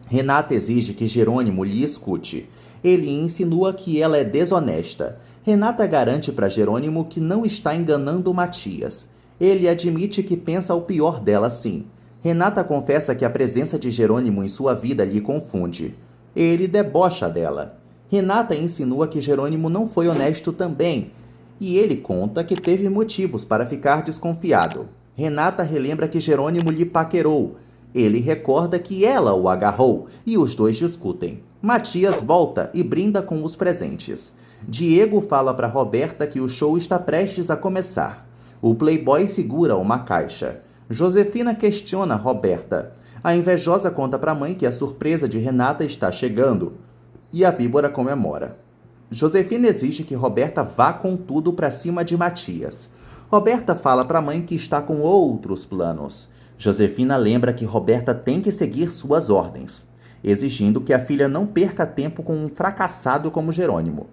S1: Renata exige que Jerônimo lhe escute. Ele insinua que ela é desonesta. Renata garante para Jerônimo que não está enganando Matias. Ele admite que pensa o pior dela sim. Renata confessa que a presença de Jerônimo em sua vida lhe confunde. Ele debocha dela. Renata insinua que Jerônimo não foi honesto também, e ele conta que teve motivos para ficar desconfiado. Renata relembra que Jerônimo lhe paquerou. Ele recorda que ela o agarrou, e os dois discutem. Matias volta e brinda com os presentes. Diego fala para Roberta que o show está prestes a começar. O playboy segura uma caixa. Josefina questiona Roberta. A invejosa conta para a mãe que a surpresa de Renata está chegando. E a víbora comemora. Josefina exige que Roberta vá com tudo para cima de Matias. Roberta fala para a mãe que está com outros planos. Josefina lembra que Roberta tem que seguir suas ordens, exigindo que a filha não perca tempo com um fracassado como Jerônimo.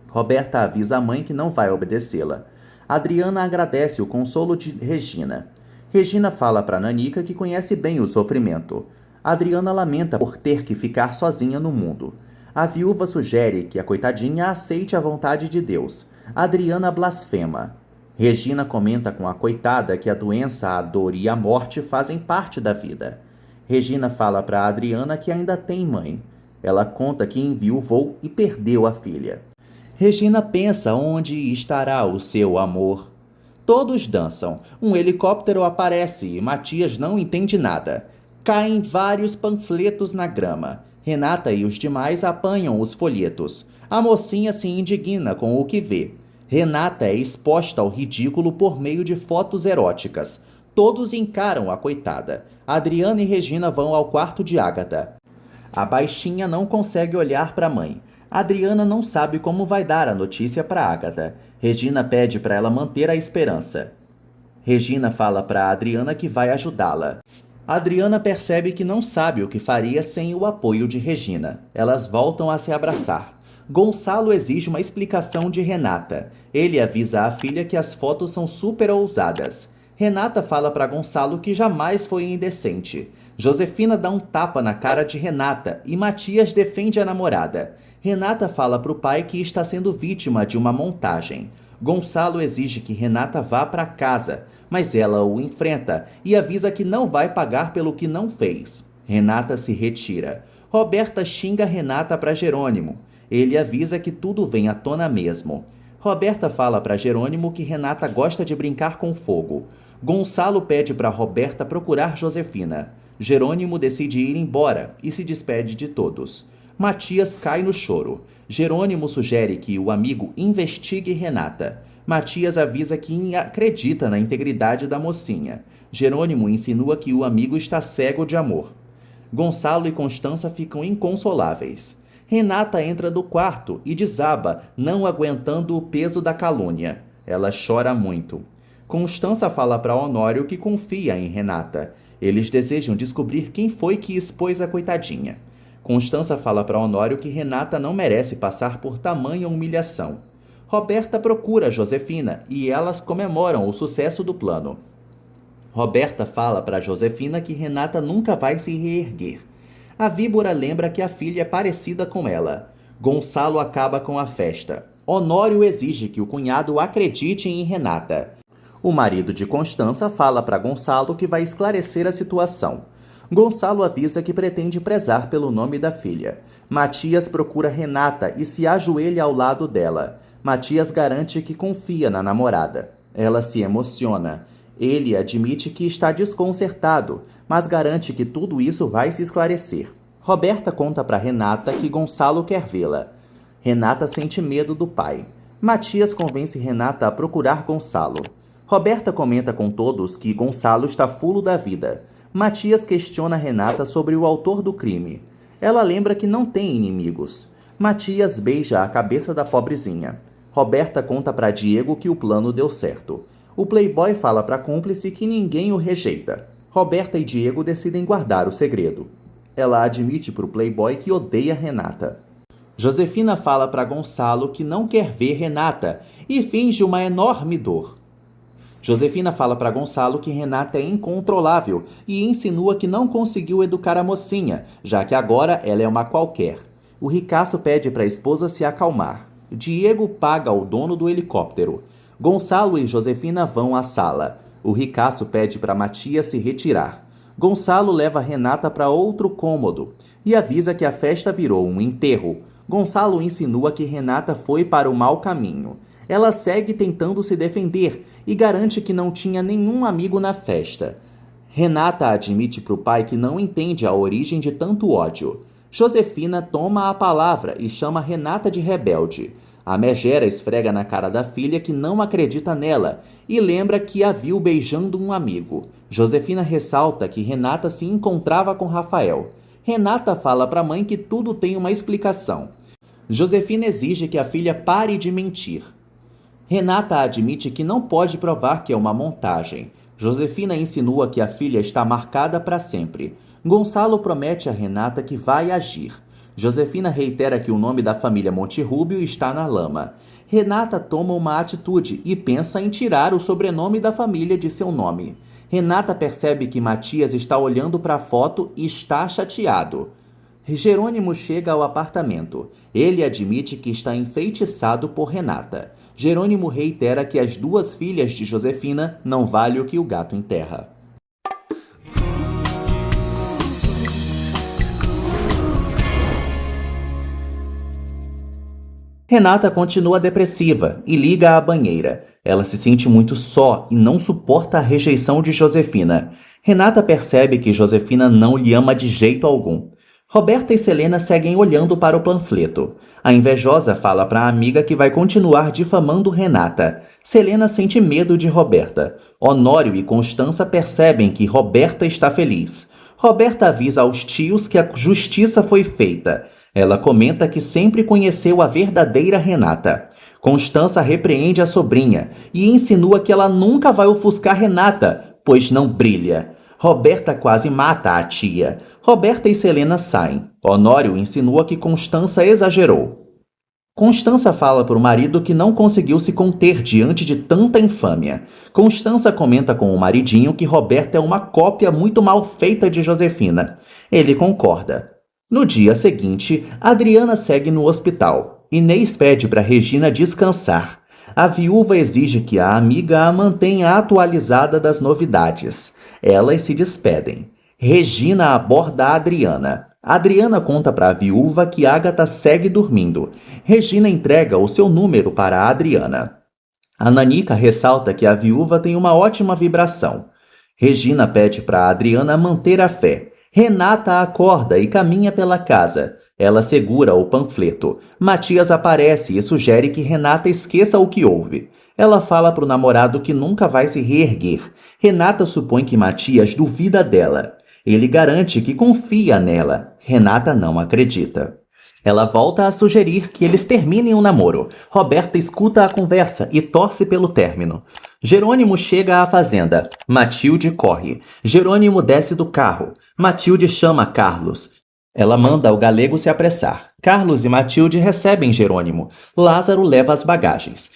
S1: Roberta avisa a mãe que não vai obedecê-la. Adriana agradece o consolo de Regina. Regina fala para Nanica que conhece bem o sofrimento. Adriana lamenta por ter que ficar sozinha no mundo. A viúva sugere que a coitadinha aceite a vontade de Deus. Adriana blasfema. Regina comenta com a coitada que a doença, a dor e a morte fazem parte da vida. Regina fala para Adriana que ainda tem mãe. Ela conta que enviuvou e perdeu a filha. Regina pensa onde estará o seu amor. Todos dançam. Um helicóptero aparece e Matias não entende nada. Caem vários panfletos na grama. Renata e os demais apanham os folhetos. A mocinha se indigna com o que vê. Renata é exposta ao ridículo por meio de fotos eróticas. Todos encaram a coitada. Adriana e Regina vão ao quarto de Ágata. A baixinha não consegue olhar para a mãe. Adriana não sabe como vai dar a notícia para Ágata. Regina pede para ela manter a esperança. Regina fala para Adriana que vai ajudá-la. Adriana percebe que não sabe o que faria sem o apoio de Regina. Elas voltam a se abraçar. Gonçalo exige uma explicação de Renata. Ele avisa a filha que as fotos são super ousadas. Renata fala para Gonçalo que jamais foi indecente. Josefina dá um tapa na cara de Renata e Matias defende a namorada. Renata fala para o pai que está sendo vítima de uma montagem. Gonçalo exige que Renata vá para casa, mas ela o enfrenta e avisa que não vai pagar pelo que não fez. Renata se retira. Roberta xinga Renata para Jerônimo. Ele avisa que tudo vem à tona mesmo. Roberta fala para Jerônimo que Renata gosta de brincar com fogo. Gonçalo pede para Roberta procurar Josefina. Jerônimo decide ir embora e se despede de todos. Matias cai no choro. Jerônimo sugere que o amigo investigue Renata. Matias avisa que acredita na integridade da mocinha. Jerônimo insinua que o amigo está cego de amor. Gonçalo e Constança ficam inconsoláveis. Renata entra do quarto e desaba, não aguentando o peso da calúnia. Ela chora muito. Constança fala para Honório que confia em Renata. Eles desejam descobrir quem foi que expôs a coitadinha. Constança fala para Honório que Renata não merece passar por tamanha humilhação. Roberta procura Josefina e elas comemoram o sucesso do plano. Roberta fala para Josefina que Renata nunca vai se reerguer. A víbora lembra que a filha é parecida com ela. Gonçalo acaba com a festa. Honório exige que o cunhado acredite em Renata. O marido de Constança fala para Gonçalo que vai esclarecer a situação. Gonçalo avisa que pretende prezar pelo nome da filha. Matias procura Renata e se ajoelha ao lado dela. Matias garante que confia na namorada. Ela se emociona. Ele admite que está desconcertado, mas garante que tudo isso vai se esclarecer. Roberta conta para Renata que Gonçalo quer vê-la. Renata sente medo do pai. Matias convence Renata a procurar Gonçalo. Roberta comenta com todos que Gonçalo está fulo da vida. Matias questiona Renata sobre o autor do crime. Ela lembra que não tem inimigos. Matias beija a cabeça da pobrezinha. Roberta conta para Diego que o plano deu certo. O playboy fala para a cúmplice que ninguém o rejeita. Roberta e Diego decidem guardar o segredo. Ela admite para o playboy que odeia Renata. Josefina fala para Gonçalo que não quer ver Renata e finge uma enorme dor. Josefina fala para Gonçalo que Renata é incontrolável e insinua que não conseguiu educar a mocinha, já que agora ela é uma qualquer. O ricaço pede para a esposa se acalmar. Diego paga ao dono do helicóptero. Gonçalo e Josefina vão à sala. O ricaço pede para Matias se retirar. Gonçalo leva Renata para outro cômodo e avisa que a festa virou um enterro. Gonçalo insinua que Renata foi para o mau caminho. Ela segue tentando se defender e garante que não tinha nenhum amigo na festa. Renata admite para o pai que não entende a origem de tanto ódio. Josefina toma a palavra e chama Renata de rebelde. A megera esfrega na cara da filha que não acredita nela e lembra que a viu beijando um amigo. Josefina ressalta que Renata se encontrava com Rafael. Renata fala para a mãe que tudo tem uma explicação. Josefina exige que a filha pare de mentir. Renata admite que não pode provar que é uma montagem. Josefina insinua que a filha está marcada para sempre. Gonçalo promete a Renata que vai agir. Josefina reitera que o nome da família Monterrubio está na lama. Renata toma uma atitude e pensa em tirar o sobrenome da família de seu nome. Renata percebe que Matias está olhando para a foto e está chateado. Jerônimo chega ao apartamento. Ele admite que está enfeitiçado por Renata. Jerônimo reitera que as duas filhas de Josefina não valem o que o gato enterra. Renata continua depressiva e liga à banheira. Ela se sente muito só e não suporta a rejeição de Josefina. Renata percebe que Josefina não lhe ama de jeito algum. Roberta e Selena seguem olhando para o panfleto. A invejosa fala para a amiga que vai continuar difamando Renata. Selena sente medo de Roberta. Honório e Constança percebem que Roberta está feliz. Roberta avisa aos tios que a justiça foi feita. Ela comenta que sempre conheceu a verdadeira Renata. Constança repreende a sobrinha e insinua que ela nunca vai ofuscar Renata, pois não brilha. Roberta quase mata a tia. Roberta e Selena saem. Honório insinua que Constança exagerou. Constança fala para o marido que não conseguiu se conter diante de tanta infâmia. Constança comenta com o maridinho que Roberta é uma cópia muito mal feita de Josefina. Ele concorda. No dia seguinte, Adriana segue no hospital. Inês pede para Regina descansar. A viúva exige que a amiga a mantenha atualizada das novidades. Elas se despedem. Regina aborda a Adriana. Adriana conta para a viúva que Ágata segue dormindo. Regina entrega o seu número para a Adriana. A Nanica ressalta que a viúva tem uma ótima vibração. Regina pede para a Adriana manter a fé. Renata acorda e caminha pela casa. Ela segura o panfleto. Matias aparece e sugere que Renata esqueça o que houve. Ela fala pro namorado que nunca vai se reerguer. Renata supõe que Matias duvida dela. Ele garante que confia nela. Renata não acredita. Ela volta a sugerir que eles terminem o namoro. Roberta escuta a conversa e torce pelo término. Jerônimo chega à fazenda. Matilde corre. Jerônimo desce do carro. Matilde chama Carlos. Ela manda o galego se apressar. Carlos e Matilde recebem Jerônimo. Lázaro leva as bagagens.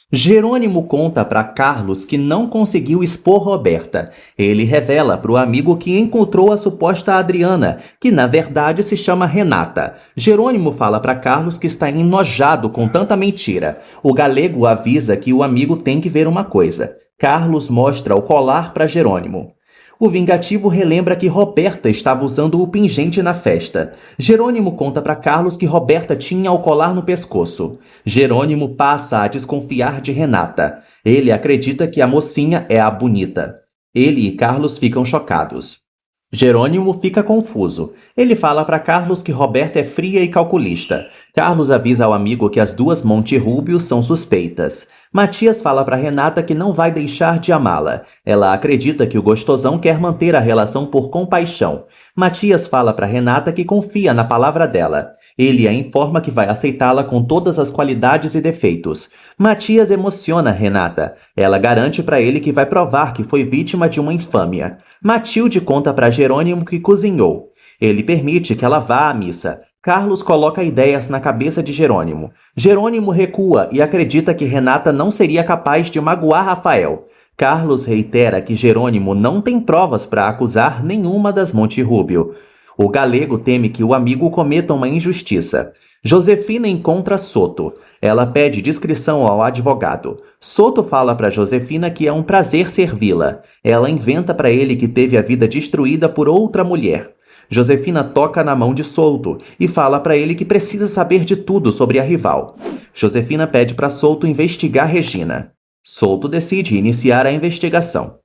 S1: Jerônimo conta para Carlos que não conseguiu expor Roberta. Ele revela para o amigo que encontrou a suposta Adriana, que na verdade se chama Renata. Jerônimo fala para Carlos que está enojado com tanta mentira. O galego avisa que o amigo tem que ver uma coisa. Carlos mostra o colar para Jerônimo. O vingativo relembra que Roberta estava usando o pingente na festa. Jerônimo conta para Carlos que Roberta tinha o colar no pescoço. Jerônimo passa a desconfiar de Renata. Ele acredita que a mocinha é a bonita. Ele e Carlos ficam chocados. Jerônimo fica confuso. Ele fala para Carlos que Roberta é fria e calculista. Carlos avisa ao amigo que as duas Monterrúbios são suspeitas. Matias fala para Renata que não vai deixar de amá-la. Ela acredita que o gostosão quer manter a relação por compaixão. Matias fala para Renata que confia na palavra dela. Ele a informa que vai aceitá-la com todas as qualidades e defeitos. Matias emociona Renata. Ela garante para ele que vai provar que foi vítima de uma infâmia. Matilde conta para Jerônimo que cozinhou. Ele permite que ela vá à missa. Carlos coloca ideias na cabeça de Jerônimo. Jerônimo recua e acredita que Renata não seria capaz de magoar Rafael. Carlos reitera que Jerônimo não tem provas para acusar nenhuma das Monterrúbio. O galego teme que o amigo cometa uma injustiça. Josefina encontra Soto. Ela pede discrição ao advogado. Soto fala para Josefina que é um prazer servi-la. Ela inventa para ele que teve a vida destruída por outra mulher. Josefina toca na mão de Soto e fala para ele que precisa saber de tudo sobre a rival. Josefina pede para Soto investigar Regina. Soto decide iniciar a investigação.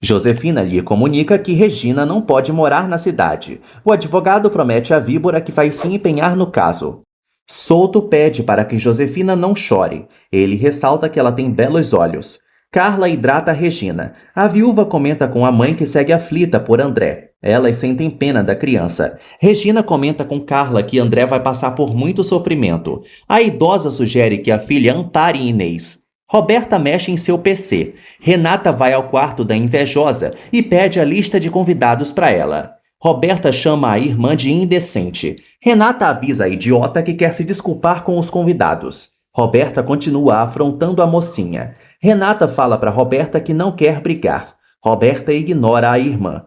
S1: Josefina lhe comunica que Regina não pode morar na cidade. O advogado promete à víbora que vai se empenhar no caso. Soto pede para que Josefina não chore. Ele ressalta que ela tem belos olhos. Carla hidrata Regina. A viúva comenta com a mãe que segue aflita por André. Elas sentem pena da criança. Regina comenta com Carla que André vai passar por muito sofrimento. A idosa sugere que a filha ampare Inês. Roberta mexe em seu PC. Renata vai ao quarto da invejosa e pede a lista de convidados para ela. Roberta chama a irmã de indecente. Renata avisa a idiota que quer se desculpar com os convidados. Roberta continua afrontando a mocinha. Renata fala para Roberta que não quer brigar. Roberta ignora a irmã.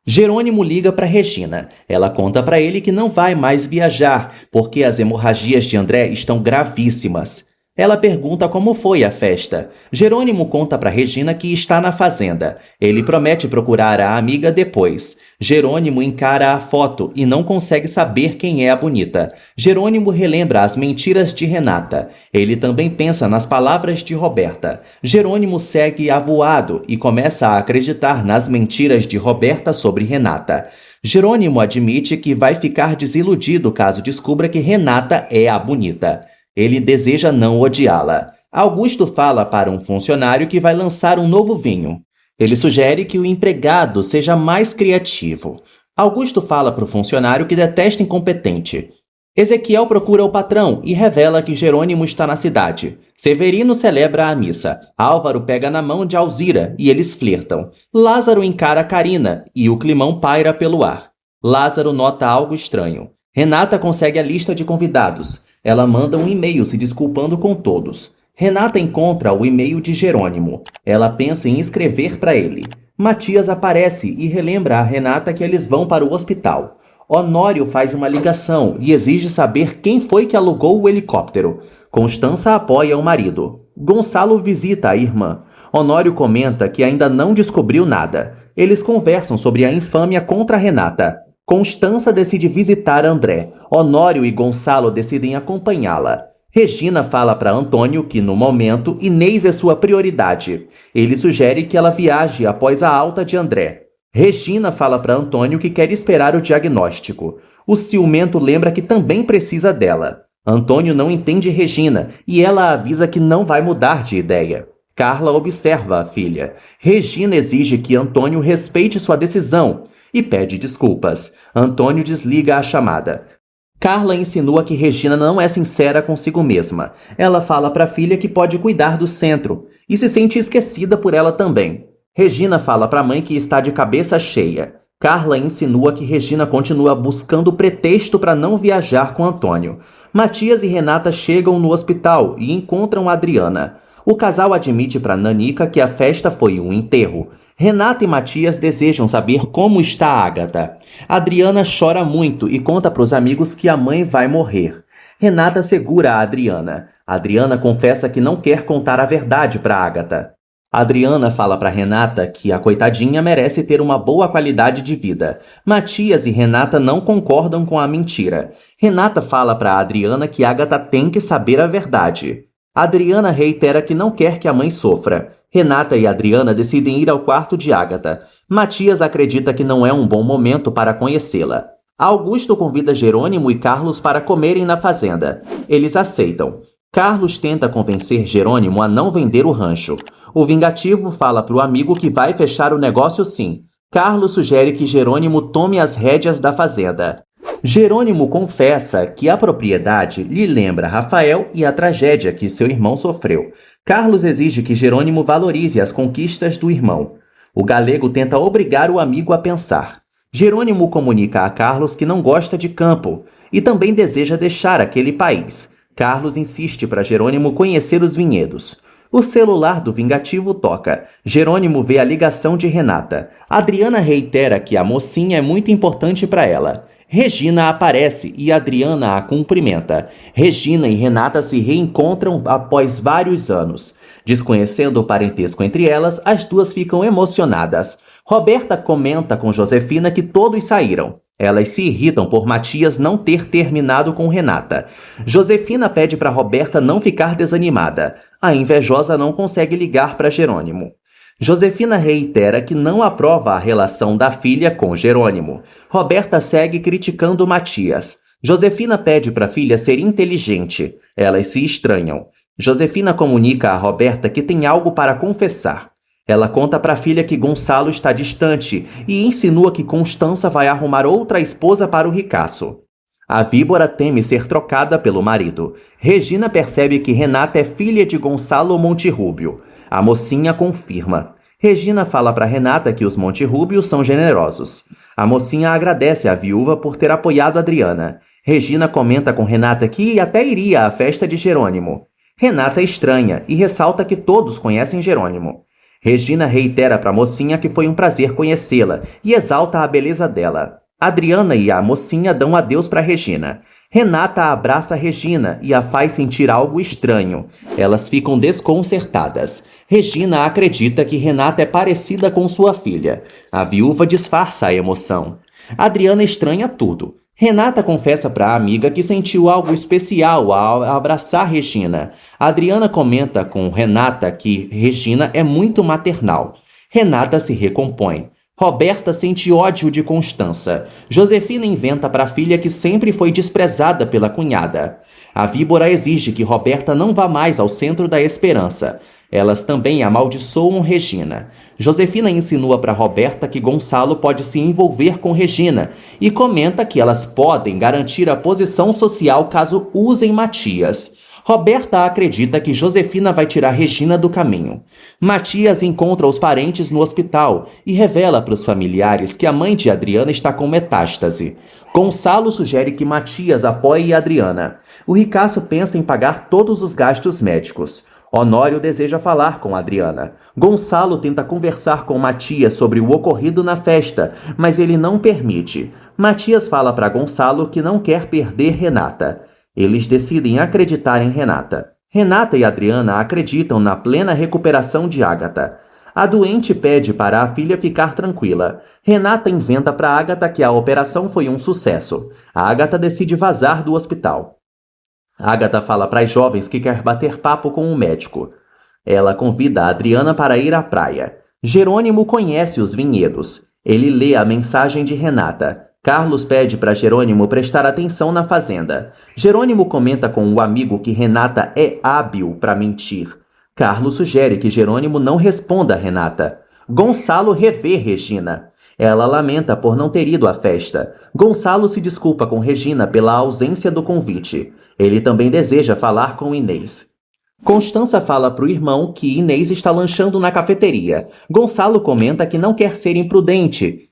S1: Jerônimo liga para Regina. Ela conta para ele que não vai mais viajar, porque as hemorragias de André estão gravíssimas. Ela pergunta como foi a festa. Jerônimo conta para Regina que está na fazenda. Ele promete procurar a amiga depois. Jerônimo encara a foto e não consegue saber quem é a bonita. Jerônimo relembra as mentiras de Renata. Ele também pensa nas palavras de Roberta. Jerônimo segue avoado e começa a acreditar nas mentiras de Roberta sobre Renata. Jerônimo admite que vai ficar desiludido caso descubra que Renata é a bonita. Ele deseja não odiá-la. Augusto fala para um funcionário que vai lançar um novo vinho. Ele sugere que o empregado seja mais criativo. Augusto fala para o funcionário que detesta incompetente. Ezequiel procura o patrão e revela que Jerônimo está na cidade. Severino celebra a missa. Álvaro pega na mão de Alzira e eles flertam. Lázaro encara Carina e o climão paira pelo ar. Lázaro nota algo estranho. Renata consegue a lista de convidados. Ela manda um e-mail se desculpando com todos. Renata encontra o e-mail de Jerônimo. Ela pensa em escrever para ele. Matias aparece e relembra a Renata que eles vão para o hospital. Honório faz uma ligação e exige saber quem foi que alugou o helicóptero. Constança apoia o marido. Gonçalo visita a irmã. Honório comenta que ainda não descobriu nada. Eles conversam sobre a infâmia contra Renata. Constança decide visitar André. Honório e Gonçalo decidem acompanhá-la. Regina fala para Antônio que, no momento, Inês é sua prioridade. Ele sugere que ela viaje após a alta de André. Regina fala para Antônio que quer esperar o diagnóstico. O ciumento lembra que também precisa dela. Antônio não entende Regina e ela avisa que não vai mudar de ideia. Carla observa a filha. Regina exige que Antônio respeite sua decisão e pede desculpas. Antônio desliga a chamada. Carla insinua que Regina não é sincera consigo mesma. Ela fala para a filha que pode cuidar do centro e se sente esquecida por ela também. Regina fala para a mãe que está de cabeça cheia. Carla insinua que Regina continua buscando pretexto para não viajar com Antônio. Matias e Renata chegam no hospital e encontram Adriana. O casal admite para Nanica que a festa foi um enterro. Renata e Matias desejam saber como está Ágata. Adriana chora muito e conta para os amigos que a mãe vai morrer. Renata segura a Adriana. Adriana confessa que não quer contar a verdade para Ágata. Adriana fala para Renata que a coitadinha merece ter uma boa qualidade de vida. Matias e Renata não concordam com a mentira. Renata fala para Adriana que Ágata tem que saber a verdade. Adriana reitera que não quer que a mãe sofra. Renata e Adriana decidem ir ao quarto de Ágata. Matias acredita que não é um bom momento para conhecê-la. Augusto convida Jerônimo e Carlos para comerem na fazenda. Eles aceitam. Carlos tenta convencer Jerônimo a não vender o rancho. O vingativo fala para o amigo que vai fechar o negócio sim. Carlos sugere que Jerônimo tome as rédeas da fazenda. Jerônimo confessa que a propriedade lhe lembra Rafael e a tragédia que seu irmão sofreu. Carlos exige que Jerônimo valorize as conquistas do irmão. O galego tenta obrigar o amigo a pensar. Jerônimo comunica a Carlos que não gosta de campo e também deseja deixar aquele país. Carlos insiste para Jerônimo conhecer os vinhedos. O celular do vingativo toca. Jerônimo vê a ligação de Renata. Adriana reitera que a mocinha é muito importante para ela. Regina aparece e Adriana a cumprimenta. Regina e Renata se reencontram após vários anos. Desconhecendo o parentesco entre elas, as duas ficam emocionadas. Roberta comenta com Josefina que todos saíram. Elas se irritam por Matias não ter terminado com Renata. Josefina pede para Roberta não ficar desanimada. A invejosa não consegue ligar para Jerônimo. Josefina reitera que não aprova a relação da filha com Jerônimo. Roberta segue criticando Matias. Josefina pede para a filha ser inteligente. Elas se estranham. Josefina comunica a Roberta que tem algo para confessar. Ela conta para a filha que Gonçalo está distante e insinua que Constança vai arrumar outra esposa para o ricaço. A víbora teme ser trocada pelo marido. Regina percebe que Renata é filha de Gonçalo Monterrubio. A mocinha confirma. Regina fala para Renata que os Monterrubio são generosos. A mocinha agradece à viúva por ter apoiado Adriana. Regina comenta com Renata que até iria à festa de Jerônimo. Renata estranha e ressalta que todos conhecem Jerônimo. Regina reitera para a mocinha que foi um prazer conhecê-la e exalta a beleza dela. Adriana e a mocinha dão adeus para Regina. Renata abraça Regina e a faz sentir algo estranho. Elas ficam desconcertadas. Regina acredita que Renata é parecida com sua filha. A viúva disfarça a emoção. Adriana estranha tudo. Renata confessa para a amiga que sentiu algo especial ao abraçar Regina. Adriana comenta com Renata que Regina é muito maternal. Renata se recompõe. Roberta sente ódio de Constança. Josefina inventa para a filha que sempre foi desprezada pela cunhada. A víbora exige que Roberta não vá mais ao Centro da Esperança. Elas também amaldiçoam Regina. Josefina insinua para Roberta que Gonçalo pode se envolver com Regina e comenta que elas podem garantir a posição social caso usem Matias. Roberta acredita que Josefina vai tirar Regina do caminho. Matias encontra os parentes no hospital e revela para os familiares que a mãe de Adriana está com metástase. Gonçalo sugere que Matias apoie Adriana. O ricaço pensa em pagar todos os gastos médicos. Honório deseja falar com Adriana. Gonçalo tenta conversar com Matias sobre o ocorrido na festa, mas ele não permite. Matias fala para Gonçalo que não quer perder Renata. Eles decidem acreditar em Renata. Renata e Adriana acreditam na plena recuperação de Ágata. A doente pede para a filha ficar tranquila. Renata inventa para Ágata que a operação foi um sucesso. A Ágata decide vazar do hospital. Ágata fala para as jovens que quer bater papo com um médico. Ela convida a Adriana para ir à praia. Jerônimo conhece os vinhedos. Ele lê a mensagem de Renata. Carlos pede para Jerônimo prestar atenção na fazenda. Jerônimo comenta com o amigo que Renata é hábil para mentir. Carlos sugere que Jerônimo não responda a Renata. Gonçalo revê Regina. Ela lamenta por não ter ido à festa. Gonçalo se desculpa com Regina pela ausência do convite. Ele também deseja falar com Inês. Constança fala para o irmão que Inês está lanchando na cafeteria. Gonçalo comenta que não quer ser imprudente.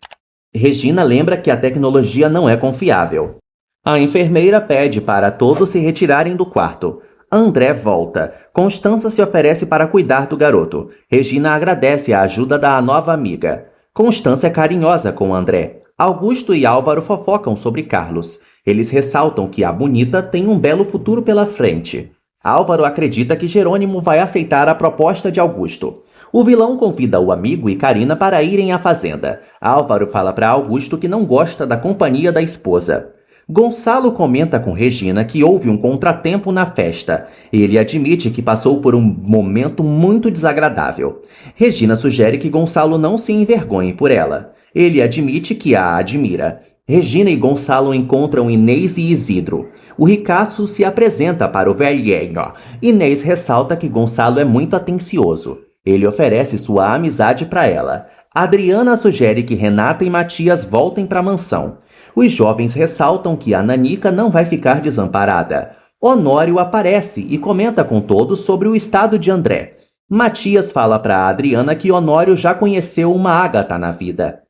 S1: Regina lembra que a tecnologia não é confiável. A enfermeira pede para todos se retirarem do quarto. André volta. Constança se oferece para cuidar do garoto. Regina agradece a ajuda da nova amiga. Constança é carinhosa com André. Augusto e Álvaro fofocam sobre Carlos. Eles ressaltam que a bonita tem um belo futuro pela frente. Álvaro acredita que Jerônimo vai aceitar a proposta de Augusto. O vilão convida o amigo e Karina para irem à fazenda. Álvaro fala para Augusto que não gosta da companhia da esposa. Gonçalo comenta com Regina que houve um contratempo na festa. Ele admite que passou por um momento muito desagradável. Regina sugere que Gonçalo não se envergonhe por ela. Ele admite que a admira. Regina e Gonçalo encontram Inês e Isidro. O ricaço se apresenta para o velhinho. Inês ressalta que Gonçalo é muito atencioso. Ele oferece sua amizade para ela. Adriana sugere que Renata e Matias voltem para a mansão. Os jovens ressaltam que a Nanica não vai ficar desamparada. Honório aparece e comenta com todos sobre o estado de André. Matias fala para Adriana que Honório já conheceu uma Ágata na vida.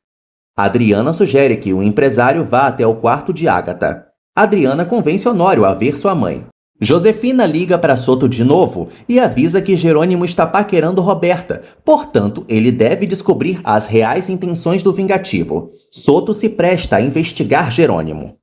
S1: Adriana sugere que o empresário vá até o quarto de Ágata. Adriana convence Honório a ver sua mãe. Josefina liga para Soto de novo e avisa que Jerônimo está paquerando Roberta, portanto, ele deve descobrir as reais intenções do vingativo. Soto se presta a investigar Jerônimo.